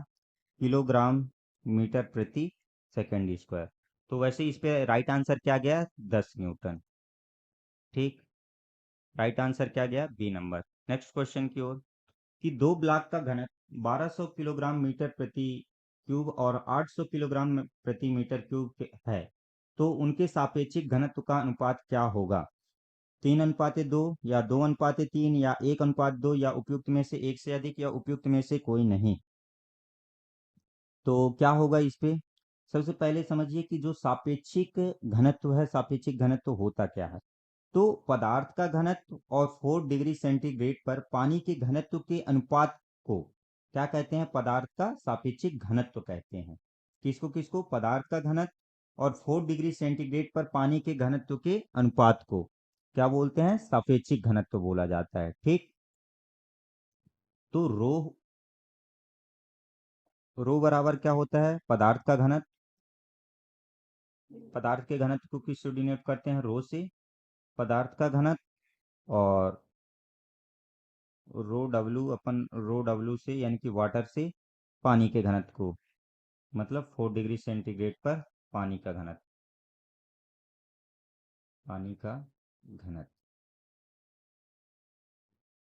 किलोग्राम मीटर प्रति सेकंड स्क्वायर। तो वैसे इस पे राइट आंसर क्या गया? 10 न्यूटन। ठीक, राइट आंसर क्या गया? B number. नेक्स्ट क्वेश्चन की ओर, कि दो ब्लॉक का घनत्व 1200 किलोग्राम मीटर प्रति क्यूब और 800 किलोग्राम प्रति मीटर क्यूब है, तो उनके सापेक्षिक घनत्व का अनुपात क्या होगा? 3:2, या 2:3, या 1:2, या उपयुक्त में से एक से अधिक, या उपयुक्त में से कोई नहीं। तो क्या होगा इस पे? सबसे पहले समझिए कि जो सापेक्षिक घनत्व है, सापेक्षिक घनत्व होता क्या है? तो पदार्थ का घनत्व और 4 डिग्री सेंटीग्रेड पर पानी के घनत्व के अनुपात को क्या कहते हैं? पदार्थ का सापेक्षिक घनत्व कहते हैं। किसको किसको? पदार्थ का घनत्व और 4 डिग्री सेंटीग्रेड पर पानी के घनत्व के अनुपात को क्या बोलते हैं? सापेक्षिक घनत्व बोला जाता है। ठीक, तो रो बराबर क्या होता है? पदार्थ का घनत्व, पदार्थ के घनत्व को किससे डिनोट करते हैं? रो से, पदार्थ का घनत्व, और रो डब्ल्यू से यानी कि वाटर से पानी के घनत्व को, मतलब 4 डिग्री सेंटीग्रेड पर पानी का घनत्व, पानी का घनत्व।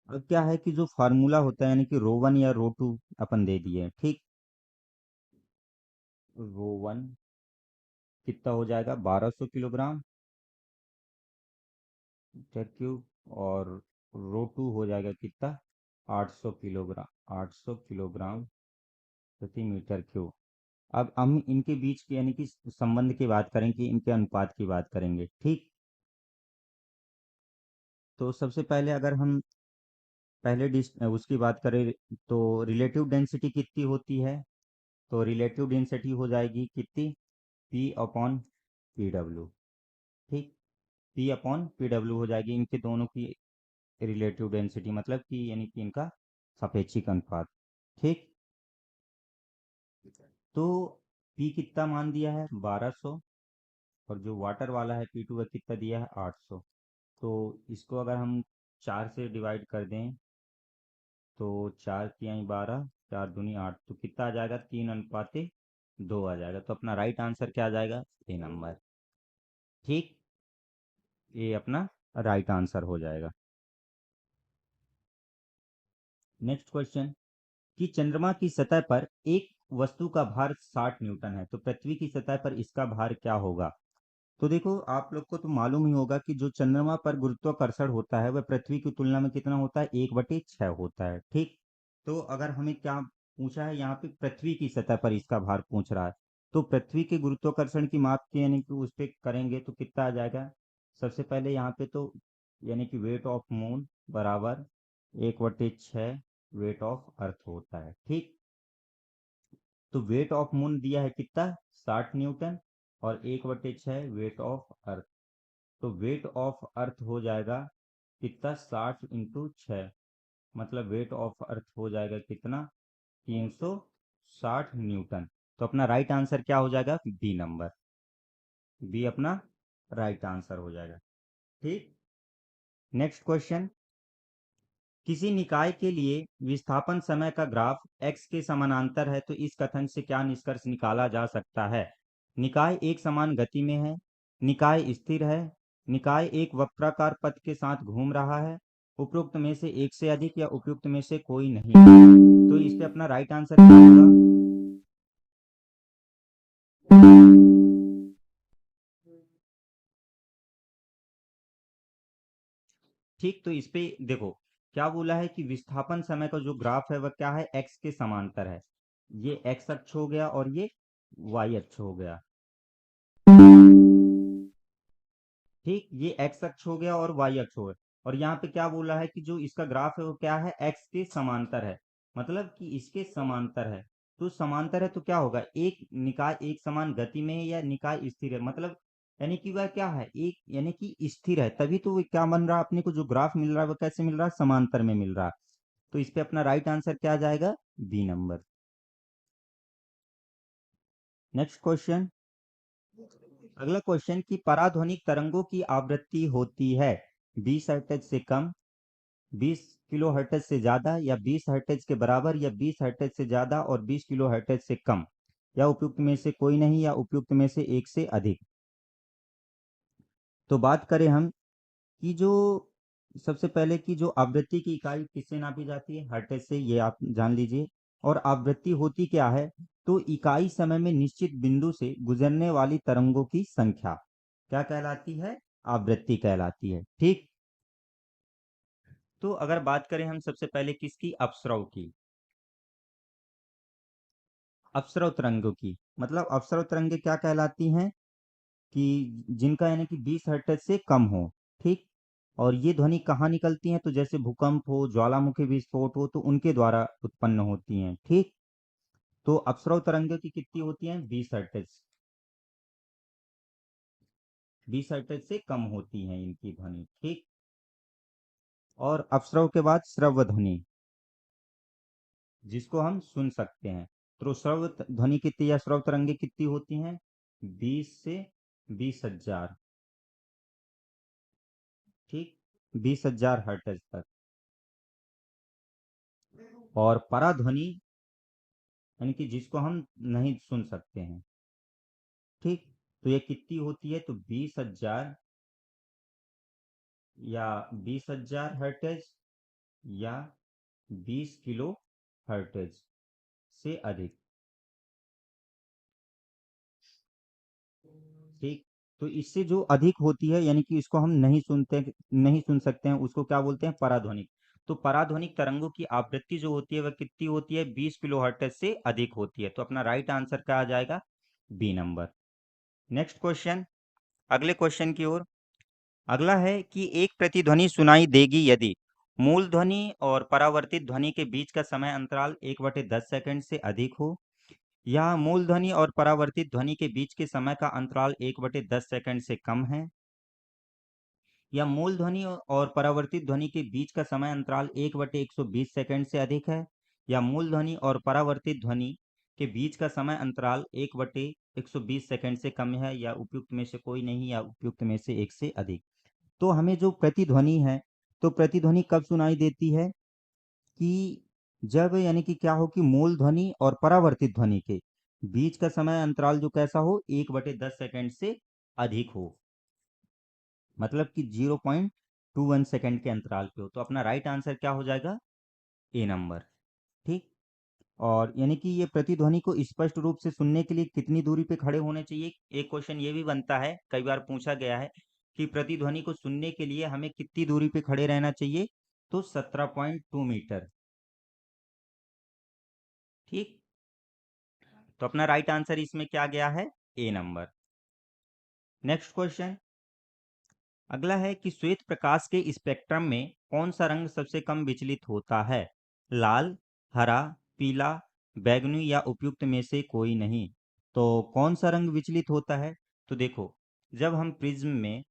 अब क्या है कि जो फार्मूला होता है यानी कि रो वन या रो टू अपन दे दिए। ठीक, रो वन कितना हो जाएगा? 1200 किलोग्राम मीटर क्यूब, और रो टू हो जाएगा कितना? 800 किलोग्राम, 800 किलोग्राम प्रति मीटर क्यूब। अब हम इनके बीच की यानी कि संबंध की बात करें कि इनके अनुपात की बात करेंगे। ठीक, तो सबसे पहले अगर हम पहले उसकी बात करें तो रिलेटिव डेंसिटी कितनी होती है? तो रिलेटिव डेंसिटी हो जाएगी कितनी? P upon P W. ठीक, पी अपॉन पी डब्ल्यू हो जाएगी इनके दोनों की रिलेटिव डेंसिटी, मतलब कि यानी कि इनका सापेक्षिक अनुपात। ठीक, तो पी कितना मान दिया है? 1200, और जो वाटर वाला है पी टू, वह कितना दिया है? 800। तो इसको अगर हम 4 से डिवाइड कर दें तो 4×3=12, 4×2=8, तो कितना आ जाएगा? 3:2 आ जाएगा। तो अपना राइट आंसर क्या आ जाएगा? ए नंबर। ठीक, ये अपना राइट आंसर हो जाएगा। नेक्स्ट क्वेश्चन, कि चंद्रमा की सतह पर एक वस्तु का भार 60 न्यूटन है, तो पृथ्वी की सतह पर इसका भार क्या होगा? तो देखो, आप लोग को तो मालूम ही होगा कि जो चंद्रमा पर गुरुत्वाकर्षण होता है वह पृथ्वी की तुलना में कितना होता है? 1/6 होता है। ठीक, तो अगर हमें क्या पूछा है यहाँ पे? पृथ्वी की सतह पर इसका भार पूछ रहा है, तो पृथ्वी के गुरुत्वाकर्षण की माप के यानी कि उस पे करेंगे तो कितना आ जाएगा? सबसे पहले यहाँ पे तो यानी कि वेट ऑफ मून बराबर 1/6 वेट ऑफ अर्थ होता है। ठीक, तो वेट ऑफ मून दिया है कितना? 60 न्यूटन, और 1/6 वेट ऑफ अर्थ, तो वेट ऑफ अर्थ हो जाएगा कितना? 60 × 6, मतलब वेट ऑफ अर्थ हो जाएगा कितना, 360 न्यूटन। तो अपना राइट आंसर क्या हो जाएगा, बी नंबर। बी अपना राइट आंसर हो जाएगा। ठीक, नेक्स्ट क्वेश्चन। किसी निकाय के लिए विस्थापन समय का ग्राफ x के समानांतर है तो इस कथन से क्या निष्कर्ष निकाला जा सकता है। निकाय एक समान गति में है, निकाय स्थिर है, निकाय एक वक्राकार पथ के साथ घूम रहा है, उपयुक्त में से एक से अधिक या उपयुक्त में से कोई नहीं। तो इस पे अपना राइट आंसर क्या होगा। ठीक, तो इस पे देखो क्या बोला है कि विस्थापन समय का जो ग्राफ है वह क्या है, एक्स के समांतर है। ये एक्स अक्ष हो गया और ये वाई अक्ष हो गया। ठीक, ये एक्स अक्ष हो गया और वाई अक्ष हो गया। और यहाँ पे क्या बोला है कि जो इसका ग्राफ है वो क्या है, एक्स के समांतर है, मतलब कि इसके समांतर है। तो समांतर है तो क्या होगा, एक निकाय एक समान गति में है या निकाय स्थिर है, मतलब यानी कि वह क्या है, एक यानी कि स्थिर है, तभी तो वो क्या बन रहा है, अपने को जो ग्राफ मिल रहा है वो कैसे मिल रहा है, समांतर में मिल रहा है। तो इस पे अपना राइट आंसर क्या आ जाएगा, बी नंबर। Next question. अगला क्वेश्चन कि पराध्वनिक तरंगों की आवृत्ति होती है 20 हर्ट्ज से कम, 20 किलो हर्ट्ज से ज्यादा, या 20 हर्ट्ज के बराबर, या 20 हर्ट्ज से ज्यादा और 20 किलो हर्ट्ज से कम, या उपयुक्त में से कोई नहीं, या उपयुक्त में से एक से अधिक। तो बात करें हम कि जो सबसे पहले की जो आवृत्ति की इकाई किससे नापी जाती है, हर्ट्ज से, ये आप जान लीजिए। और आवृत्ति होती क्या है, तो इकाई समय में निश्चित बिंदु से गुजरने वाली तरंगों की संख्या क्या कहलाती है, आवृत्ति कहलाती है। ठीक, तो अगर बात करें हम सबसे पहले किसकी, अपसरव की, अपसरव तरंगों की, मतलब अपसरव तरंगे क्या कहलाती हैं कि जिनका यानी कि 20 हर्ट्ज से कम हो। ठीक, और ये ध्वनि कहाँ निकलती हैं, तो जैसे भूकंप हो, ज्वालामुखी विस्फोट हो, तो उनके द्वारा उत्पन्न होती हैं। ठीक, तो अपसरव तरंगों की कितनी होती हैं, 20 हर्ट्ज, 20 हर्ट्ज से कम होती हैं इनकी ध्वनि। ठीक, और अपसरव के बाद श्रव्य ध्वनि, जिसको हम सुन सकते हैं। तो श्रव्य ध्वनि कितनी या श्रव्य तरंगे कितनी होती हैं, 20 से 20,000। ठीक, 20,000 हर्ट्ज तक। और पराध्वनि यानी कि जिसको हम नहीं सुन सकते हैं। ठीक, तो ये कितनी होती है, तो 20,000 या 20,000 हर्ट्ज या 20 किलो हर्ट्ज से अधिक। ठीक, तो इससे जो अधिक होती है यानी कि इसको हम नहीं सुन सकते हैं, उसको क्या बोलते हैं, पराध्वनिक। तो पराध्वनिक तरंगों की आवृत्ति जो होती है वह कितनी होती है, 20 किलो हर्ट्ज से अधिक होती है। तो अपना राइट आंसर क्या आ जाएगा, बी नंबर। नेक्स्ट क्वेश्चन, अगले क्वेश्चन की ओर। अगला है कि एक प्रतिध्वनि सुनाई देगी यदि मूल ध्वनि और परावर्तित ध्वनि के बीच का समय अंतराल 1/10 सेकंड से अधिक हो, या मूल ध्वनि और परावर्तित ध्वनि के बीच के समय का अंतराल 1/10 सेकंड से कम है, या मूल ध्वनि और परावर्तित ध्वनि के बीच का समय अंतराल 1/120 सेकंड से अधिक है, या मूल ध्वनि और परावर्तित ध्वनि के बीच का समय अंतराल 1/120 सेकंड से कम है, या उपयुक्त में से कोई नहीं, या उपयुक्त में से एक से अधिक। तो हमें जो प्रतिध्वनि है, तो प्रतिध्वनि कब सुनाई देती है कि जब यानी कि क्या हो कि मूल ध्वनि और परावर्तित ध्वनि के बीच का समय अंतराल जो कैसा हो, 1/10 सेकंड से अधिक हो, मतलब कि 0.21 सेकंड के अंतराल पे हो। तो अपना राइट आंसर क्या हो जाएगा, ए नंबर। ठीक, और यानी कि ये प्रतिध्वनि को स्पष्ट रूप से सुनने के लिए कितनी दूरी पे खड़े होने चाहिए। एक क्वेश्चन ये भी बनता है, कई बार पूछा गया है कि प्रतिध्वनि को सुनने के लिए हमें कितनी दूरी पे खड़े रहना चाहिए, तो 17.2 मीटर। ठीक, तो अपना राइट आंसर इसमें क्या गया है, ए नंबर। Next question. अगला है कि श्वेत प्रकाश के स्पेक्ट्रम में कौन सा रंग सबसे कम विचलित होता है, लाल, हरा, पीला, बैगनी, या उपयुक्त में से कोई नहीं। तो कौन सा रंग विचलित होता है, तो देखो जब हम प्रिज्म में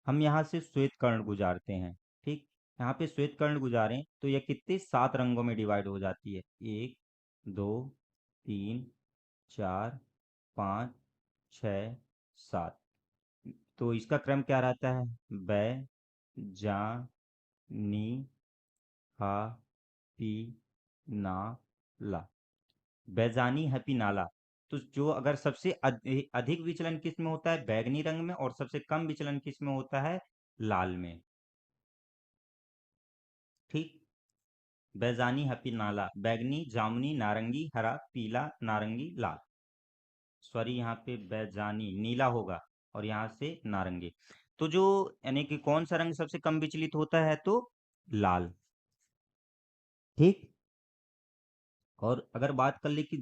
हम यहाँ से श्वेत कर्ण गुजारते हैं, ठीक, यहाँ पे श्वेत कर्ण गुजारें तो यह कितने 7 रंगों में डिवाइड हो जाती है। 1, 2, 3, 4, 5, 6, 7। तो इसका क्रम क्या रहता है? बै, जा, नी, हा, पी, ना, ला। बैजानी हैप्पी नाला। तो जो अगर सबसे अधिक विचलन किस में होता है? बैगनी रंग में। और सबसे कम विचलन किस में होता है? लाल में। ठीक। बैजानी हैप्पी नाला, बैगनी, जामुनी, नारंगी, हरा, पीला, नारंगी, लाल। सॉरी, यहाँ पे बैजानी नीला होगा और यहाँ से नारंगी। तो जो यानी कि कौन सा रंग सबसे कम विचलित होता है? तो लाल। ठीक। और अगर बात कर ले कि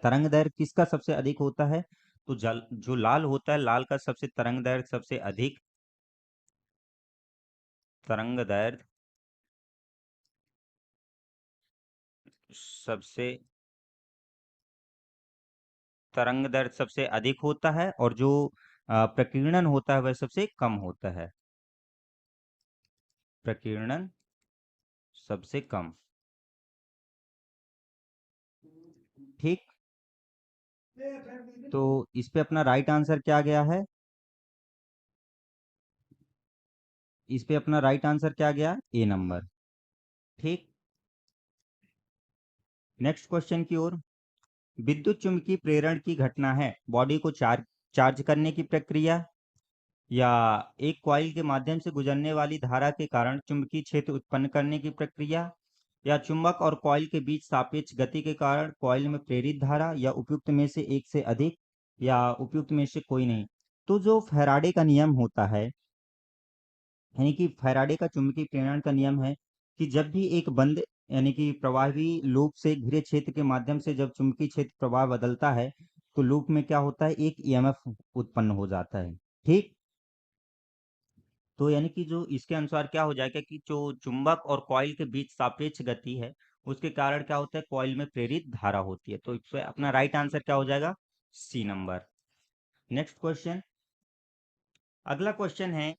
तरंग दैर्घ्य किसका सबसे अधिक होता है, तो जल जो लाल होता है, लाल का सबसे तरंग दैर्घ्य सबसे अधिक। तरंग दैर्घ्य सबसे तरंग दैर्घ्य सबसे अधिक होता है, और जो प्रकीर्णन होता है वह सबसे कम होता है। प्रकीर्णन सबसे कम। ठीक। तो इस पे अपना राइट आंसर क्या गया है? इस पे अपना राइट आंसर क्या गया? ए नंबर। ठीक। नेक्स्ट क्वेश्चन की ओर। विद्युत चुम्बकीय प्रेरण की घटना है बॉडी को चार्ज करने की प्रक्रिया, या एक कॉइल के माध्यम से गुजरने वाली धारा के कारण चुंबकीय क्षेत्र उत्पन्न करने की प्रक्रिया, या चुंबक और कॉइल के बीच सापेक्ष गति के कारण कॉइल में प्रेरित धारा, या उपयुक्त में से एक से अधिक, या उपयुक्त में से कोई नहीं। तो जो फैराडे का नियम होता है, यानी कि फैराडे का चुंबकीय प्रेरण का नियम है कि जब भी एक बंद यानी कि प्रवाही लूप से घिरे क्षेत्र के माध्यम से जब चुंबकीय क्षेत्र प्रवाह बदलता है, तो लूप में क्या होता है? एक ईएमएफ उत्पन्न हो जाता है। ठीक। तो यानी कि जो इसके अनुसार क्या हो जाएगा कि जो चुंबक और कॉइल के बीच सापेक्ष गति है, उसके कारण क्या होता है? कॉइल में प्रेरित धारा होती है। तो इसमें अपना राइट आंसर क्या हो जाएगा? C number. Next question. अगला क्वेश्चन है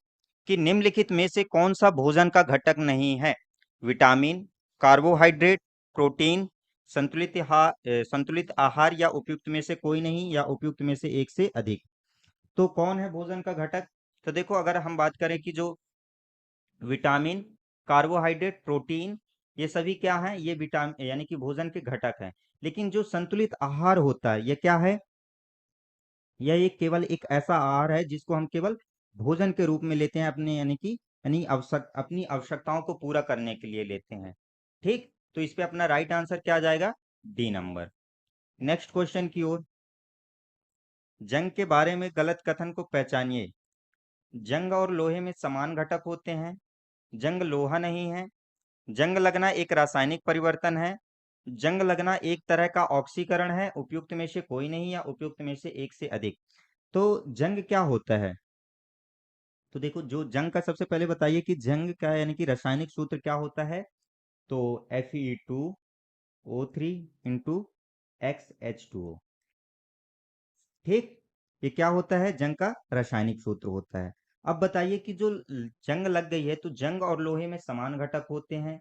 कि निम्नलिखित में से कौन सा भोजन का घटक नहीं है? विटामिन, कार्बोहाइड्रेट, प्रोटीन, संतुलित आहार, या उपयुक्त में से कोई नहीं, या उपयुक्त में से एक से अधिक। तो कौन है भोजन का घटक? तो देखो, अगर हम बात करें कि जो विटामिन, कार्बोहाइड्रेट, प्रोटीन, ये सभी क्या हैं? ये विटामिन यानी कि भोजन के घटक हैं। लेकिन जो संतुलित आहार होता है, ये क्या है? यह एक केवल एक ऐसा आहार है जिसको हम केवल भोजन के रूप में लेते हैं, अपने यानी कि अपनी आवश्यकताओं को पूरा करने के लिए लेते हैं। ठीक। तो इस पे अपना राइट आंसर क्या आ जाएगा? D number. नेक्स्ट क्वेश्चन की ओर। जंग के बारे में गलत कथन को पहचानिए। जंग और लोहे में समान घटक होते हैं। जंग लोहा नहीं है। जंग लगना एक रासायनिक परिवर्तन है। जंग लगना एक तरह का ऑक्सीकरण है। उपयुक्त में से कोई नहीं, या उपयुक्त में से एक से अधिक। तो जंग क्या होता है? तो देखो, जो जंग का सबसे पहले बताइए कि जंग क्या है, यानी कि रासायनिक सूत्र क्या होता है? तो Fe2O3 इंटू XH2O। ठीक। ये क्या होता है? जंग का रासायनिक सूत्र होता है। अब बताइए कि जो जंग लग गई है, तो जंग और लोहे में समान घटक होते हैं,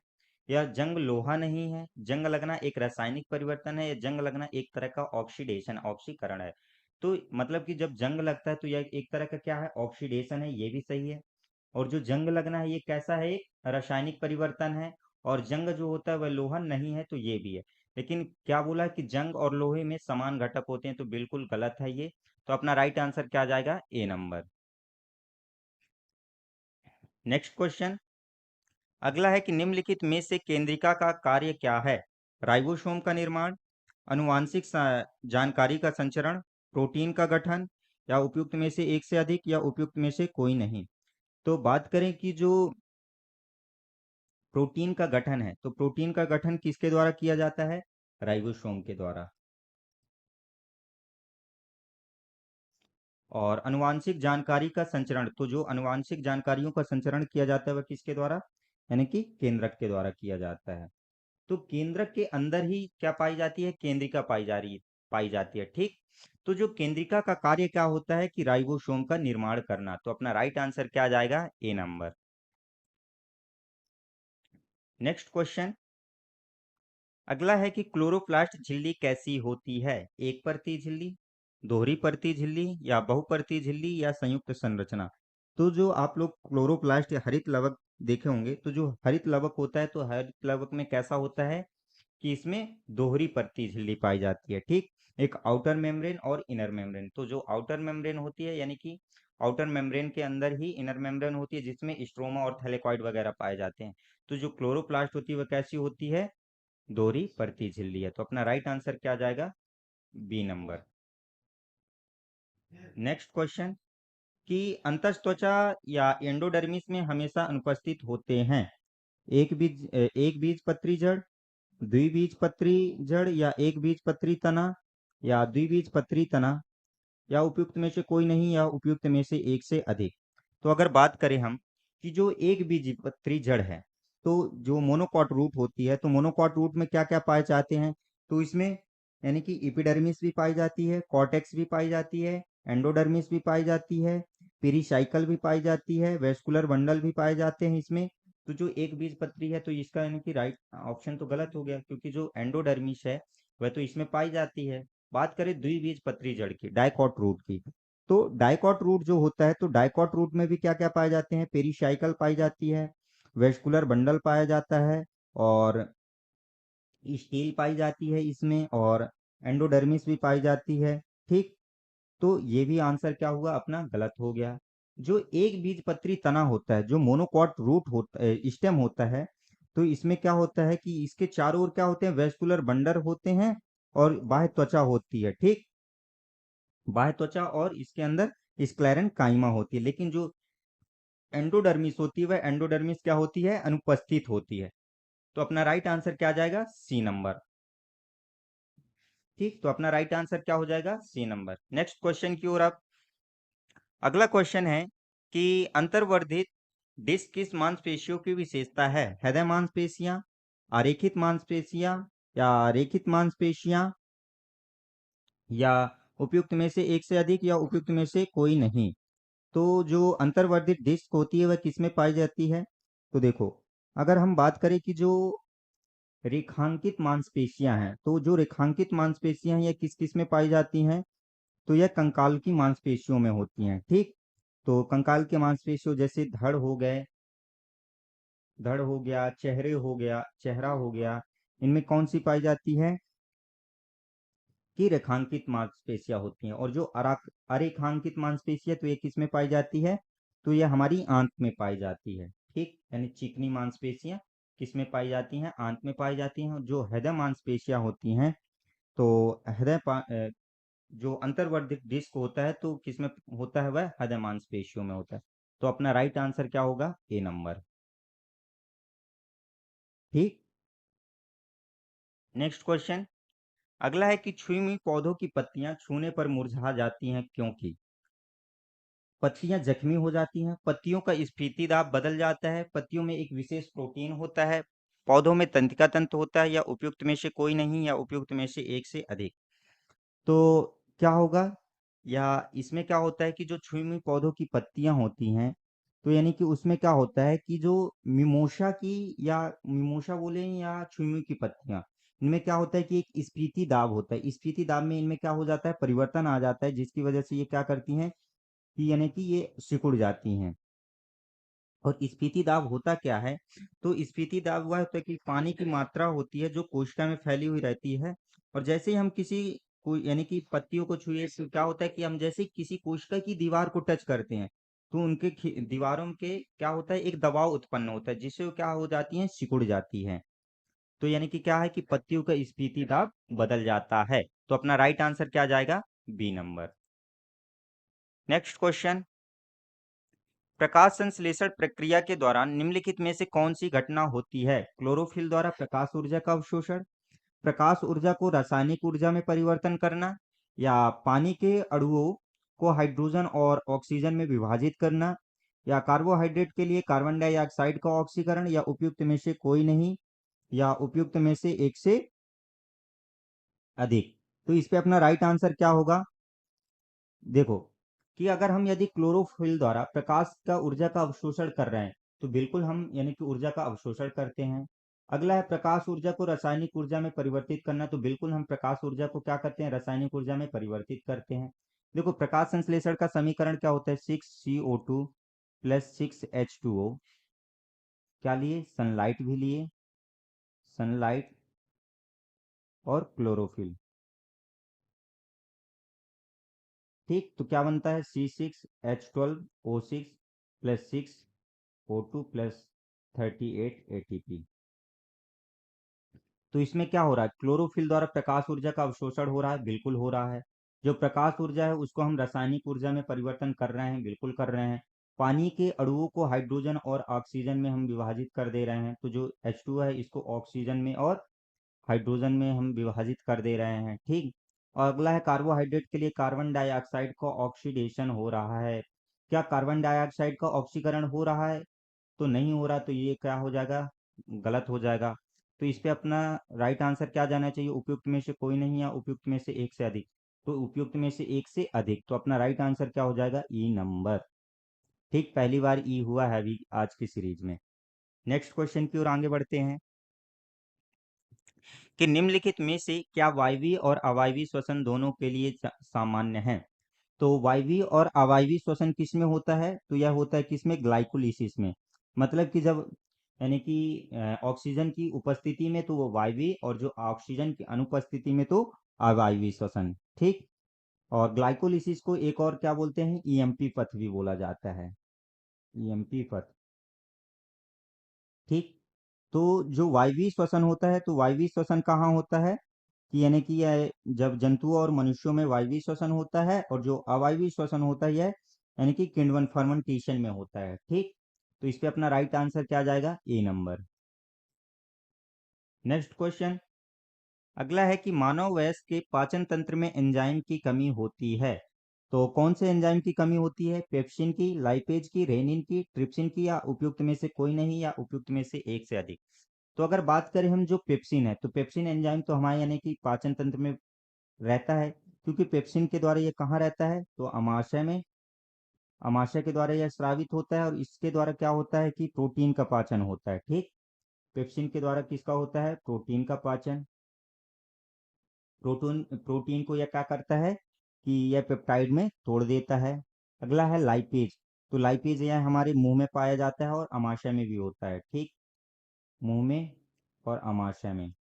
या जंग लोहा नहीं है। जंग लगना एक रासायनिक परिवर्तन है, या जंग लगना एक तरह का ऑक्सीडेशन ऑक्सीकरण है। तो मतलब कि जब जंग लगता है तो यह एक तरह का क्या है? ऑक्सीडेशन है। ये भी सही है। और जो जंग लगना है, ये कैसा है? एक रासायनिक परिवर्तन है। और जंग जो होता है वह लोहा नहीं है, तो ये भी है। लेकिन क्या बोला कि जंग और लोहे में समान घटक होते हैं, तो बिल्कुल गलत है ये। तो अपना राइट आंसर क्या आ जाएगा? ए नंबर। Next question. अगला है कि निम्नलिखित में से केंद्रिका का कार्य क्या है? राइबोसोम का निर्माण, अनुवांशिक जानकारी का संचरण, प्रोटीन का गठन, या उपयुक्त में से एक से अधिक, या उपयुक्त में से कोई नहीं। तो बात करें कि जो प्रोटीन का गठन है, तो प्रोटीन का गठन किसके द्वारा किया जाता है? राइबोसोम के द्वारा। और अनुवांशिक जानकारी का संचरण, तो जो अनुवांशिक जानकारियों का संचरण किया जाता है वह किसके द्वारा? यानी कि केंद्रक के द्वारा किया जाता है। तो केंद्रक के अंदर ही क्या पाई जाती है? केंद्रिका पाई जाती है। ठीक। तो जो केंद्रिका का कार्य क्या होता है? कि राइबोसोम का निर्माण करना। तो अपना राइट आंसर क्या आ जाएगा? ए नंबर। नेक्स्ट क्वेश्चन अगला है कि क्लोरोप्लास्ट झिल्ली कैसी होती है? एक परतीय झिल्ली, दोहरी परतीय झिल्ली या बहुपर्तीय झिल्ली या संयुक्त संरचना? तो जो आप लोग क्लोरोप्लास्ट या हरित लवक देखे होंगे, तो जो हरित लवक होता है, तो हरित लवक में कैसा होता है कि इसमें दोहरी परतीय झिल्ली पाई जाती है। ठीक, एक आउटर मेम्ब्रेन और इनर मेम्ब्रेन। तो जो आउटर मेम्ब्रेन होती है, यानी कि आउटर मेम्ब्रेन के अंदर ही इनर मेम्ब्रेन होती है, जिसमें स्ट्रोमा और थैलेकॉइड वगैरह पाए जाते हैं। तो जो क्लोरोप्लास्ट होती है वह कैसी होती है? दोहरी परतीय झिल्ली है। तो अपना राइट आंसर क्या आ जाएगा? B number. नेक्स्ट क्वेश्चन कि अंतःत्वचा या एंडोडर्मिस में हमेशा अनुपस्थित होते हैं। एक बीजपत्री जड़, द्विबीजपत्री जड़ या एक बीजपत्री तना या द्विबीजपत्री तना या उपयुक्त में से कोई नहीं या उपयुक्त में से एक से अधिक। तो अगर बात करें हम कि जो एक बीजपत्री जड़ है, तो जो मोनोकॉट रूट होती है, तो मोनोकॉट रूट में क्या क्या पाए जाते हैं? तो इसमें यानी कि इपिडर्मिस भी पाई जाती है, कॉर्टेक्स भी पाई जाती है, एंडोडर्मिस भी पाई जाती है, पेरिसाइकल भी पाई जाती है, वेस्कुलर बंडल भी पाए जाते हैं इसमें। तो जो एक बीजपत्री है, तो इसका यानी कि राइट ऑप्शन तो गलत हो गया, क्योंकि जो एंडोडर्मिस है वह तो इसमें पाई जाती है। बात करें द्विबीजपत्री जड़ की, डाइकॉट रूट की, तो डाइकॉट रूट जो होता है, तो डाइकॉट रूट में भी क्या क्या पाए जाते हैं? पेरिसाइकल पाई जाती है, वेस्कुलर बंडल पाया जाता है, और स्टील पाई जाती है इसमें, और एंडोडर्मिस भी पाई जाती है। ठीक, तो ये भी आंसर क्या हुआ अपना? गलत हो गया। जो एक बीजपत्री तना होता है, जो मोनोकॉट रूट होता स्टेम होता है, तो इसमें क्या होता है कि इसके चारों ओर क्या होते हैं? वेस्कुलर बंडल होते हैं और बाह्य त्वचा होती है। ठीक, बाह्य त्वचा और इसके अंदर स्क्लेरन काइमा होती है। लेकिन जो एंडोडर्मिस होती है, वह एंडोडर्मिस क्या होती है? अनुपस्थित होती है। तो अपना राइट आंसर क्या आ जाएगा? C number. ठीक, तो अपना राइट आंसर क्या हो जाएगा? C number. नेक्स्ट क्वेश्चन की ओर आप। अगला क्वेश्चन है कि अंतर्वर्धित डिस्क किस मांसपेशियों की विशेषता है? हृदय मांसपेशियां, आरेखित मांसपेशियां या रेखित मांसपेशियां या उपयुक्त में से एक से अधिक या उपयुक्त में से कोई नहीं। तो जो अंतर्वर्धित डिस्क होती है वह किसमें पाई जाती है? तो देखो, अगर हम बात करें कि जो रेखांकित मांसपेशियां हैं, तो जो रेखांकित मांसपेशियां हैं, यह किस किस में पाई जाती हैं? तो यह कंकाल की मांसपेशियों में होती हैं। ठीक, तो कंकाल के मांसपेशियों जैसे धड़ हो गए, धड़ हो गया, चेहरे हो गया, चेहरा हो गया, इनमें कौन सी पाई जाती है? की रेखांकित मांसपेशियां होती हैं। और जो अरेखांकित मांसपेशियां, तो ये किस में पाई जाती है? तो ये हमारी आंत में पाई जाती है। ठीक, यानी चिकनी मांसपेशियां किस में पाई जाती हैं? आंत में पाई जाती हैं। जो हृदय मांसपेशियां होती हैं, तो जो अंतर्वर्धित डिस्क होता है, तो किसमें होता है? वह हृदय मांसपेशियों में होता है। तो अपना राइट आंसर क्या होगा? ए नंबर। ठीक, नेक्स्ट क्वेश्चन अगला है कि छुई हुई पौधों की पत्तियां छूने पर मुरझा जाती हैं, क्योंकि पत्तियां जख्मी हो जाती हैं, पत्तियों का स्फीति दाब बदल जाता है, पत्तियों में एक विशेष प्रोटीन होता है, पौधों में तंत्रिका तंत्र होता है, या उपयुक्त में से कोई नहीं या उपयुक्त में से एक से अधिक। तो क्या होगा? या इसमें क्या होता है कि जो छुई हुई पौधों की पत्तियां होती हैं, तो यानी कि उसमें क्या होता है कि जो मिमोसा की, या मिमोसा बोले या छुई हुई की पत्तियां, इनमें क्या होता है कि एक स्फीति दाब होता है। स्फीति दाब में इनमें क्या हो जाता है? परिवर्तन आ जाता है, जिसकी वजह से ये क्या करती हैं कि यानी कि ये सिकुड़ जाती हैं। और स्फीति दाब होता क्या है? तो स्फीति दाब वह होता है कि पानी की मात्रा होती है जो कोशिका में फैली हुई रहती है, और जैसे ही हम किसी को यानी कि पत्तियों को छुए, तो क्या होता है कि हम जैसे किसी कोशिका की दीवार को टच करते हैं, तो उनके दीवारों के क्या होता है? एक दबाव उत्पन्न होता है, जिससे वो क्या हो जाती हैं? सिकुड़ जाती हैं। तो यानी कि क्या है कि पत्तियों का स्फीति दाब बदल जाता है। तो अपना राइट आंसर क्या जाएगा? B number. नेक्स्ट क्वेश्चन प्रकाश संश्लेषण प्रक्रिया के दौरान निम्नलिखित में से कौन सी घटना होती है? क्लोरोफिल द्वारा प्रकाश ऊर्जा का अवशोषण, प्रकाश ऊर्जा को रासायनिक ऊर्जा में परिवर्तन करना, या पानी के अणुओं को हाइड्रोजन और ऑक्सीजन में विभाजित करना, या कार्बोहाइड्रेट के लिए कार्बन डाइऑक्साइड का ऑक्सीकरण, या उपयुक्त में से कोई नहीं या उपयुक्त में से एक से अधिक। तो इस पे अपना राइट आंसर क्या होगा? देखो, कि अगर हम यदि क्लोरोफिल द्वारा प्रकाश का ऊर्जा का अवशोषण कर रहे हैं, तो बिल्कुल हम यानी कि ऊर्जा का अवशोषण करते हैं। अगला है प्रकाश ऊर्जा को रासायनिक ऊर्जा में परिवर्तित करना। तो बिल्कुल हम प्रकाश ऊर्जा को क्या करते हैं, रासायनिक ऊर्जा में परिवर्तित करते हैं। देखो प्रकाश संश्लेषण का समीकरण क्या होता है, 6CO2 प्लस 6H2O। क्या लिए, सनलाइट भी लिए, सनलाइट और क्लोरोफिल। ठीक, तो क्या बनता है, C6H12O6 plus 6O2 plus 38 ATP। तो इसमें क्या हो रहा है, क्लोरोफिल द्वारा प्रकाश ऊर्जा का अवशोषण हो रहा है, बिल्कुल हो रहा है। जो प्रकाश ऊर्जा है उसको हम रासायनिक ऊर्जा में परिवर्तन कर रहे हैं, बिल्कुल कर रहे हैं। पानी के अणुओं को हाइड्रोजन और ऑक्सीजन में हम विभाजित कर दे रहे हैं। तो जो H2 है इसको ऑक्सीजन में और हाइड्रोजन में हम विभाजित कर दे रहे हैं। ठीक, और अगला है कार्बोहाइड्रेट के लिए कार्बन डाइऑक्साइड का ऑक्सीडेशन हो रहा है। क्या कार्बन डाइऑक्साइड का ऑक्सीकरण हो रहा है, तो नहीं हो रहा, तो ये क्या हो जाएगा, गलत हो जाएगा। तो इस पे अपना राइट आंसर क्या जाना चाहिए, उपयुक्त में से कोई नहीं या उपयुक्त में से एक से अधिक। तो उपयुक्त में से एक से अधिक, तो अपना राइट आंसर क्या हो जाएगा, ई नंबर। ठीक, पहली बार ई हुआ है अभी आज की सीरीज में। नेक्स्ट क्वेश्चन की ओर आगे बढ़ते हैं कि निम्नलिखित में से क्या वायवीय और अवायवीय श्वसन दोनों के लिए सामान्य है। तो वायवीय और अवायवीय श्वसन किस में होता है, तो यह होता है किसमें, ग्लाइकोलिसिस में। मतलब कि जब यानी कि ऑक्सीजन की उपस्थिति में तो वो वायवीय, और जो ऑक्सीजन की अनुपस्थिति में तो अवायवीय श्वसन। ठीक, और ग्लाइकोलिसिस को एक और क्या बोलते हैं, ईएमपी पथ भी बोला जाता है, ईएमपी पथ। ठीक, तो जो वायवीय श्वसन होता है, तो वायवीय श्वसन कहाँ होता है, कि यानी कि यह जब जंतुओं और मनुष्यों में वायवीय श्वसन होता है, और जो अवायवीय श्वसन होता है यह यानी कि किण्वन फर्मेंटेशन में होता है। ठीक, तो इस पे अपना राइट आंसर क्या जाएगा, ए नंबर। नेक्स्ट क्वेश्चन, अगला है कि मानव वयस्क के पाचन तंत्र में एंजाइम की कमी होती है। तो कौन से एंजाइम की कमी होती है, पेप्सिन की, लाइपेज की, रेनिन की, ट्रिप्सिन की, या उपयुक्त में से कोई नहीं या उपयुक्त में से एक से अधिक। तो अगर बात करें हम जो पेप्सिन है, तो पेप्सिन एंजाइम तो हमारे यानी कि पाचन तंत्र में रहता है, क्योंकि पेप्सिन के द्वारा ये कहाँ रहता है, तो अमाशय में। अमाशय के द्वारा यह स्रावित होता है, और इसके द्वारा क्या होता है कि प्रोटीन का पाचन होता है। ठीक, पेप्सिन के द्वारा किसका होता है, प्रोटीन का पाचन। प्रोटीन प्रोटीन को यह क्या करता है कि यह पेप्टाइड में तोड़ देता है। अगला है लाइपेज। तो लाइपेज यह हमारे मुंह में पाया जाता है और अमाशय में भी होता है। ठीक, मुंह में और अमाशय में।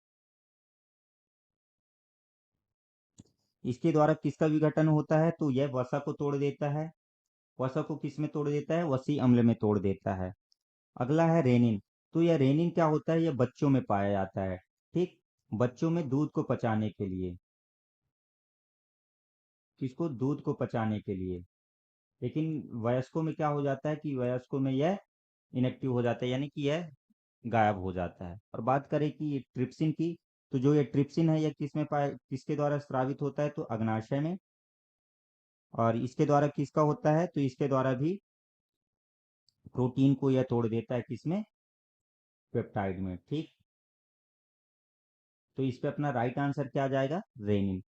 इसके द्वारा किसका विघटन होता है, तो यह वसा को तोड़ देता है। वसा को किस में तोड़ देता है, वसी अम्ल में तोड़ देता है। अगला है रेनिन। तो यह रेनिन क्या होता है, यह बच्चों में पाया जाता है। ठीक, बच्चों में दूध को पचाने के लिए, किसको, दूध को पचाने के लिए। लेकिन वयस्कों में क्या हो जाता है कि वयस्कों में यह इनएक्टिव हो जाता है, यानी कि यह गायब हो जाता है। और बात करें कि ये ट्रिप्सिन की, तो जो ये ट्रिप्सिन है यह किस में पाया, किसके द्वारा स्रावित होता है, तो अग्नाशय में। और इसके द्वारा किसका होता है, तो इसके द्वारा भी प्रोटीन को यह तोड़ देता है, किसमें, पेप्टाइड में। ठीक, तो इस पे अपना राइट आंसर क्या जाएगा, रेनिन।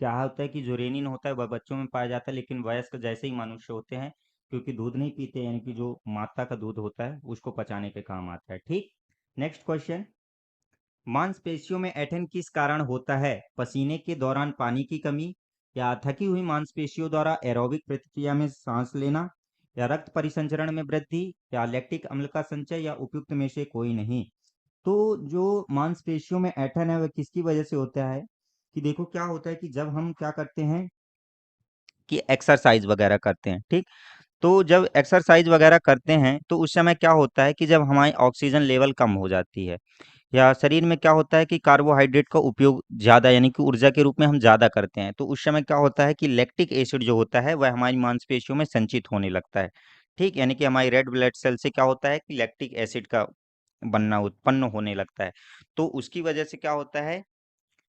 क्या होता है कि जो रेनिन होता है वह बच्चों में पाया जाता है, लेकिन वयस्क जैसे ही मनुष्य होते हैं, क्योंकि दूध नहीं पीते, यानी कि जो माता का दूध होता है उसको पचाने के काम आता है। ठीक, नेक्स्ट क्वेश्चन, मांसपेशियों में ऐंठन किस कारण होता है, पसीने के दौरान पानी की कमी, या थकी हुई मांसपेशियों द्वारा एरोबिक प्रतिक्रिया में सांस लेना, या रक्त परिसंचरण में वृद्धि, या लैक्टिक अम्ल का संचय, या उपयुक्त में से कोई नहीं। तो जो मांसपेशियों में ऐंठन है वह किसकी वजह से होता है, कि देखो क्या होता है कि जब हम क्या करते हैं कि एक्सरसाइज वगैरह करते हैं। ठीक, तो जब एक्सरसाइज वगैरह करते हैं तो उस समय क्या होता है कि जब हमारी ऑक्सीजन लेवल कम हो जाती है, या शरीर में क्या होता है कि कार्बोहाइड्रेट का उपयोग ज़्यादा यानी कि ऊर्जा के रूप में हम ज़्यादा करते हैं, तो उस समय क्या होता है कि लैक्टिक एसिड जो होता है वह हमारी मांसपेशियों में संचित होने लगता है। ठीक, यानी कि हमारी रेड ब्लड सेल से क्या होता है कि लैक्टिक एसिड का बनना उत्पन्न होने लगता है। तो उसकी वजह से क्या होता है,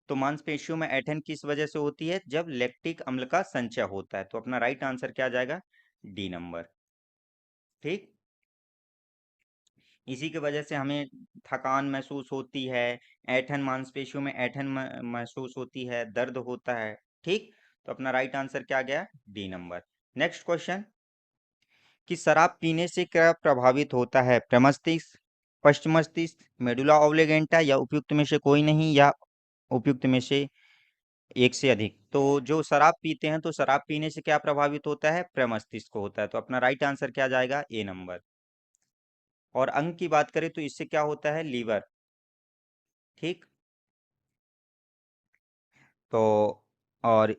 तो मांसपेशियों में ऐंठन किस वजह से होती है, जब लैक्टिक अम्ल का संचय होता है। तो अपना राइट आंसर क्या जाएगा, डी नंबर। ठीक, इसी की वजह से हमें थकान महसूस होती है, ऐंठन मांसपेशियों में ऐंठन महसूस होती है, दर्द होता है। ठीक, तो अपना राइट आंसर क्या गया, डी नंबर। नेक्स्ट क्वेश्चन, कि शराब पीने से क्या प्रभावित होता है, प्रमस्तिष्क, पश्च मस्तिष्क, मेडुला ऑब्लिगेंटा, या उपयुक्त में से कोई नहीं, या उपयुक्त में से एक से अधिक। तो जो शराब पीते हैं तो शराब पीने से क्या प्रभावित होता है? प्रमस्तिष्क को होता है। तो अपना राइट आंसर क्या जाएगा? ए नंबर। और अंग की बात करें तो इससे क्या होता है? लीवर। ठीक। तो और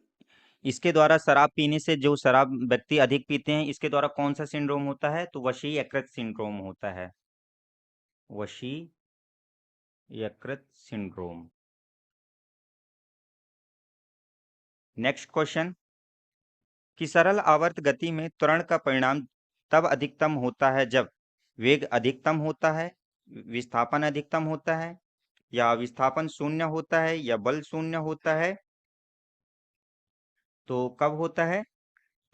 इसके द्वारा शराब पीने से, जो शराब व्यक्ति अधिक पीते हैं, इसके द्वारा कौन सा सिंड्रोम होता है? तो वशी यकृत सिंड्रोम होता है। वशी यकृत सिंड्रोम। नेक्स्ट क्वेश्चन, कि सरल आवर्त गति में त्वरण का परिणाम तब अधिकतम होता है जब वेग अधिकतम होता है, विस्थापन अधिकतम होता है, या विस्थापन शून्य होता है, या बल शून्य होता है। तो कब होता है?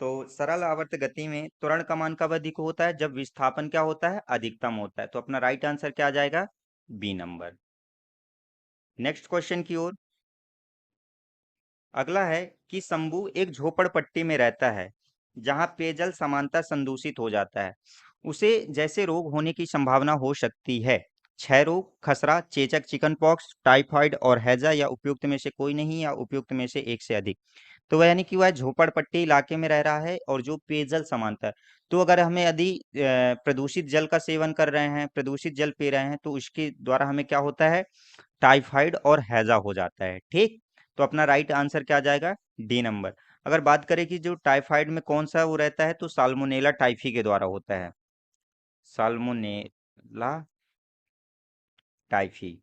तो सरल आवर्त गति में त्वरण का मान कब अधिक होता है? जब विस्थापन क्या होता है? अधिकतम होता है। तो अपना राइट आंसर क्या आ जाएगा? B number. नेक्स्ट क्वेश्चन की ओर। अगला है कि शंभू एक झोपड़पट्टी में रहता है जहां पेयजल समानता संदूषित हो जाता है। उसे जैसे रोग होने की संभावना हो सकती है: क्षय रोग, खसरा, चेचक, चिकन पॉक्स, टाइफाइड और हैजा, या उपयुक्त में से कोई नहीं, या उपयुक्त में से एक से अधिक। तो वह यानी कि वह झोपड़पट्टी इलाके में रह रहा है और जो पेयजल समानता है, तो अगर हमें यदि प्रदूषित जल का सेवन कर रहे हैं, प्रदूषित जल पी रहे हैं, तो उसके द्वारा हमें क्या होता है? टाइफाइड और हैजा हो जाता है। ठीक। तो अपना राइट आंसर क्या आ जाएगा? D number. अगर बात करें कि जो टाइफाइड में कौन सा वो रहता है, तो साल्मोनेला टाइफी के द्वारा होता है। Salmonella typhi.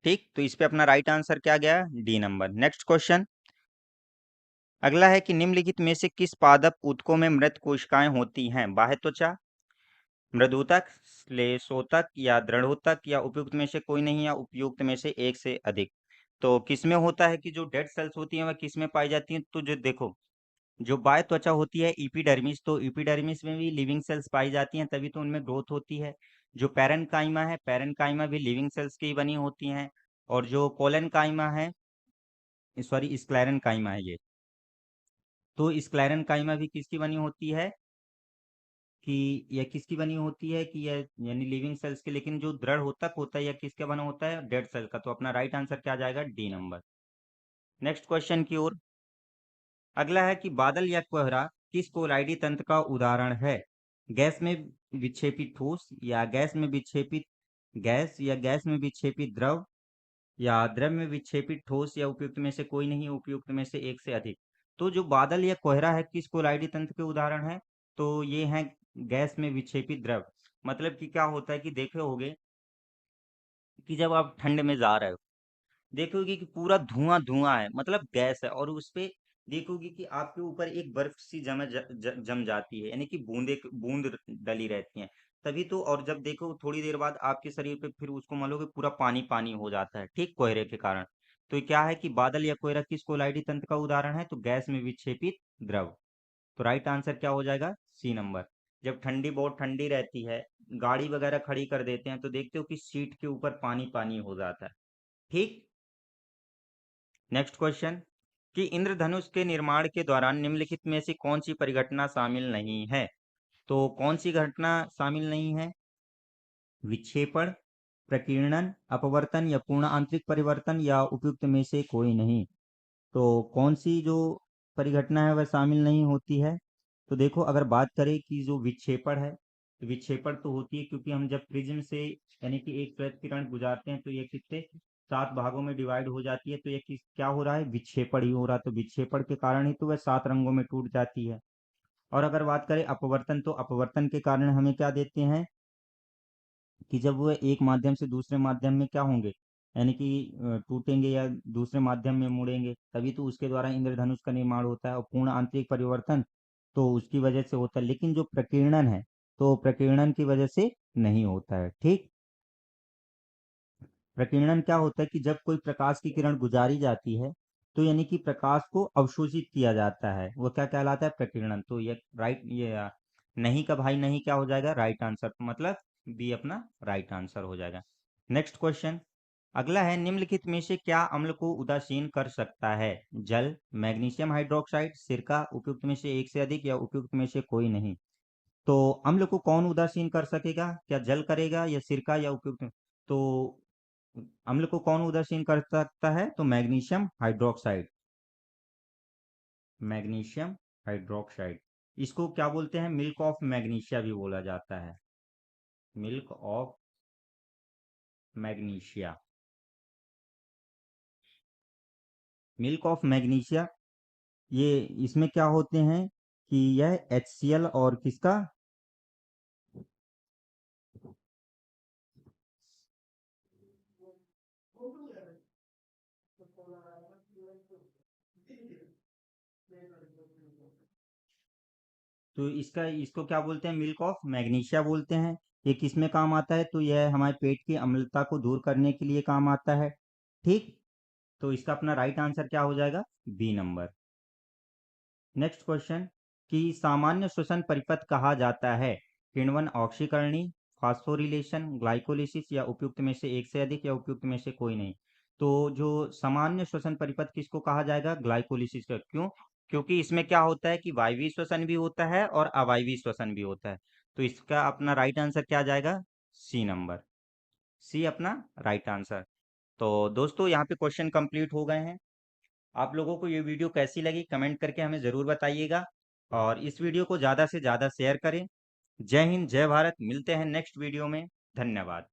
ठीक। तो इस पे अपना राइट आंसर क्या गया? D number. Next question. अगला है कि निम्नलिखित में से किस पादप ऊतकों में मृत कोशिकाएं होती हैं? बाह्य त्वचा, मृदुतक, श्लेषोतक, या दृढ़ोतक, या उपयुक्त में से कोई नहीं, या उपयुक्त में से एक से अधिक। तो किसमें होता है कि जो डेड सेल्स होती हैं वह किसमें पाई जाती हैं? तो जो देखो, जो बाह्य त्वचा होती है इपिडर्मिस, तो इपिडर्मिस में भी लिविंग सेल्स पाई जाती हैं, तभी तो उनमें ग्रोथ होती है। जो पैरेन्काइमा है, पैरेन्काइमा भी लिविंग सेल्स की ही बनी होती हैं। और जो कोलेनकाइमा है, सॉरी स्क्लेरेनकाइमा है ये, तो स्क्लेरेनकाइमा भी किसकी बनी होती है? कि यह किसकी बनी होती है कि यह यानी लिविंग सेल्स की, लेकिन जो दृढ़ होतक होता है यह किसका बना होता है? डेड सेल का। तो अपना राइट आंसर क्या आ जाएगा? D number. नेक्स्ट क्वेश्चन की ओर। अगला है कि बादल या कोहरा किस कोलाइडी तंत्र का उदाहरण है? गैस में विक्षेपित ठोस, या गैस में विक्षेपित गैस, या गैस में विक्षेपित द्रव, या द्रव में विक्षेपित ठोस, या उपयुक्त में से कोई नहीं, उपयुक्त में से एक से अधिक। तो जो बादल या कोहरा है किस कोलाइडी तंत्र के उदाहरण है? तो ये है गैस में विक्षेपित द्रव। मतलब कि क्या होता है कि देखे होगे कि जब आप ठंड में जा रहे हो, देखोगे कि पूरा धुआं धुआं है, मतलब गैस है, और उस पे देखोगे कि आपके ऊपर एक बर्फ सी जम जाती है, यानी कि बूंद डली रहती हैं। तभी तो, और जब देखो थोड़ी देर बाद आपके शरीर पे फिर उसको मानोगे पूरा पानी पानी हो जाता है, ठीक, कोहरे के कारण। तो ये क्या है कि बादल या कोहरा किस कोलाइडी तंत्र का उदाहरण है? तो गैस में विक्षेपित द्रव। तो राइट आंसर क्या हो जाएगा? C number. जब ठंडी बहुत ठंडी रहती है, गाड़ी वगैरह खड़ी कर देते हैं, तो देखते हो कि सीट के ऊपर पानी पानी हो जाता है। ठीक। नेक्स्ट क्वेश्चन, कि इंद्रधनुष के निर्माण के दौरान निम्नलिखित में से कौन सी परिघटना शामिल नहीं है? तो कौन सी घटना शामिल नहीं है? विक्षेपण, प्रकीर्णन, अपवर्तन, या पूर्ण आंतरिक परिवर्तन, या उपयुक्त में से कोई नहीं। तो कौन सी जो परिघटना है वह शामिल नहीं होती है? तो देखो, अगर बात करें कि जो विक्षेपण है, तो विक्षेपण तो होती है क्योंकि हम जब प्रिज्म से यानी कि एक श्वेत किरण गुजारते हैं तो ये कितने 7 भागों में डिवाइड हो जाती है, तो ये किस क्या हो रहा है? विक्षेपण ही हो रहा है। तो विक्षेपण के कारण ही तो वह 7 रंगों में टूट जाती है। और अगर बात करें अपवर्तन, तो अपवर्तन के कारण हमें क्या देते हैं कि जब वो एक माध्यम से दूसरे माध्यम में क्या होंगे, यानी कि टूटेंगे या दूसरे माध्यम में मुड़ेंगे, तभी तो उसके द्वारा इंद्रधनुष का निर्माण होता है। और पूर्ण आंतरिक परिवर्तन तो उसकी वजह से होता है, लेकिन जो प्रकीर्णन है तो प्रकीर्णन की वजह से नहीं होता है। ठीक। प्रकीर्णन क्या होता है कि जब कोई प्रकाश की किरण गुजारी जाती है, तो यानी कि प्रकाश को अवशोषित किया जाता है, वो क्या कहलाता है? प्रकीर्णन। तो ये राइट, ये नहीं का भाई नहीं क्या हो जाएगा? Right answer. मतलब बी अपना राइट आंसर हो जाएगा। Next question. अगला है, निम्नलिखित में से क्या अम्ल को उदासीन कर सकता है? जल, मैग्नीशियम हाइड्रोक्साइड, सिरका, उपयुक्त में से एक से अधिक, या उपयुक्त में से कोई नहीं। तो अम्ल को कौन उदासीन कर सकेगा? क्या जल करेगा या सिरका या उपयुक्त? तो अम्ल को कौन उदासीन कर सकता है? तो मैग्नीशियम हाइड्रोक्साइड। मैग्नीशियम हाइड्रोक्साइड, इसको क्या बोलते हैं? मिल्क ऑफ मैग्नीशिया भी बोला जाता है। Milk of magnesia. Milk of magnesia, ये इसमें क्या होते हैं कि यह HCl और किसका, तो इसका इसको क्या बोलते हैं? मिल्क ऑफ मैग्नीशिया बोलते हैं। ये किस में काम आता है? तो यह हमारे पेट की अम्लता को दूर करने के लिए काम आता है। ठीक, तो इसका अपना राइट आंसर क्या हो जाएगा? B number. नेक्स्ट क्वेश्चन, कि सामान्य श्वसन परिपथ कहा जाता है? किण्वन ऑक्सीकरणी, फास्फोरिलेशन, ग्लाइकोलिसिस या उपयुक्त में से एक से अधिक या उपयुक्त में से कोई नहीं। तो जो सामान्य श्वसन परिपथ किसको कहा जाएगा? ग्लाइकोलिसिस का। क्यों? क्योंकि इसमें क्या होता है कि वायवीय श्वसन भी होता है और अवायवीय श्वसन भी होता है। तो इसका अपना राइट आंसर क्या जाएगा? C number. सी अपना राइट आंसर। तो दोस्तों यहाँ पे क्वेश्चन कंप्लीट हो गए हैं। आप लोगों को ये वीडियो कैसी लगी कमेंट करके हमें ज़रूर बताइएगा, और इस वीडियो को ज़्यादा से ज़्यादा शेयर करें। जय हिंद, जय भारत। मिलते हैं नेक्स्ट वीडियो में। धन्यवाद।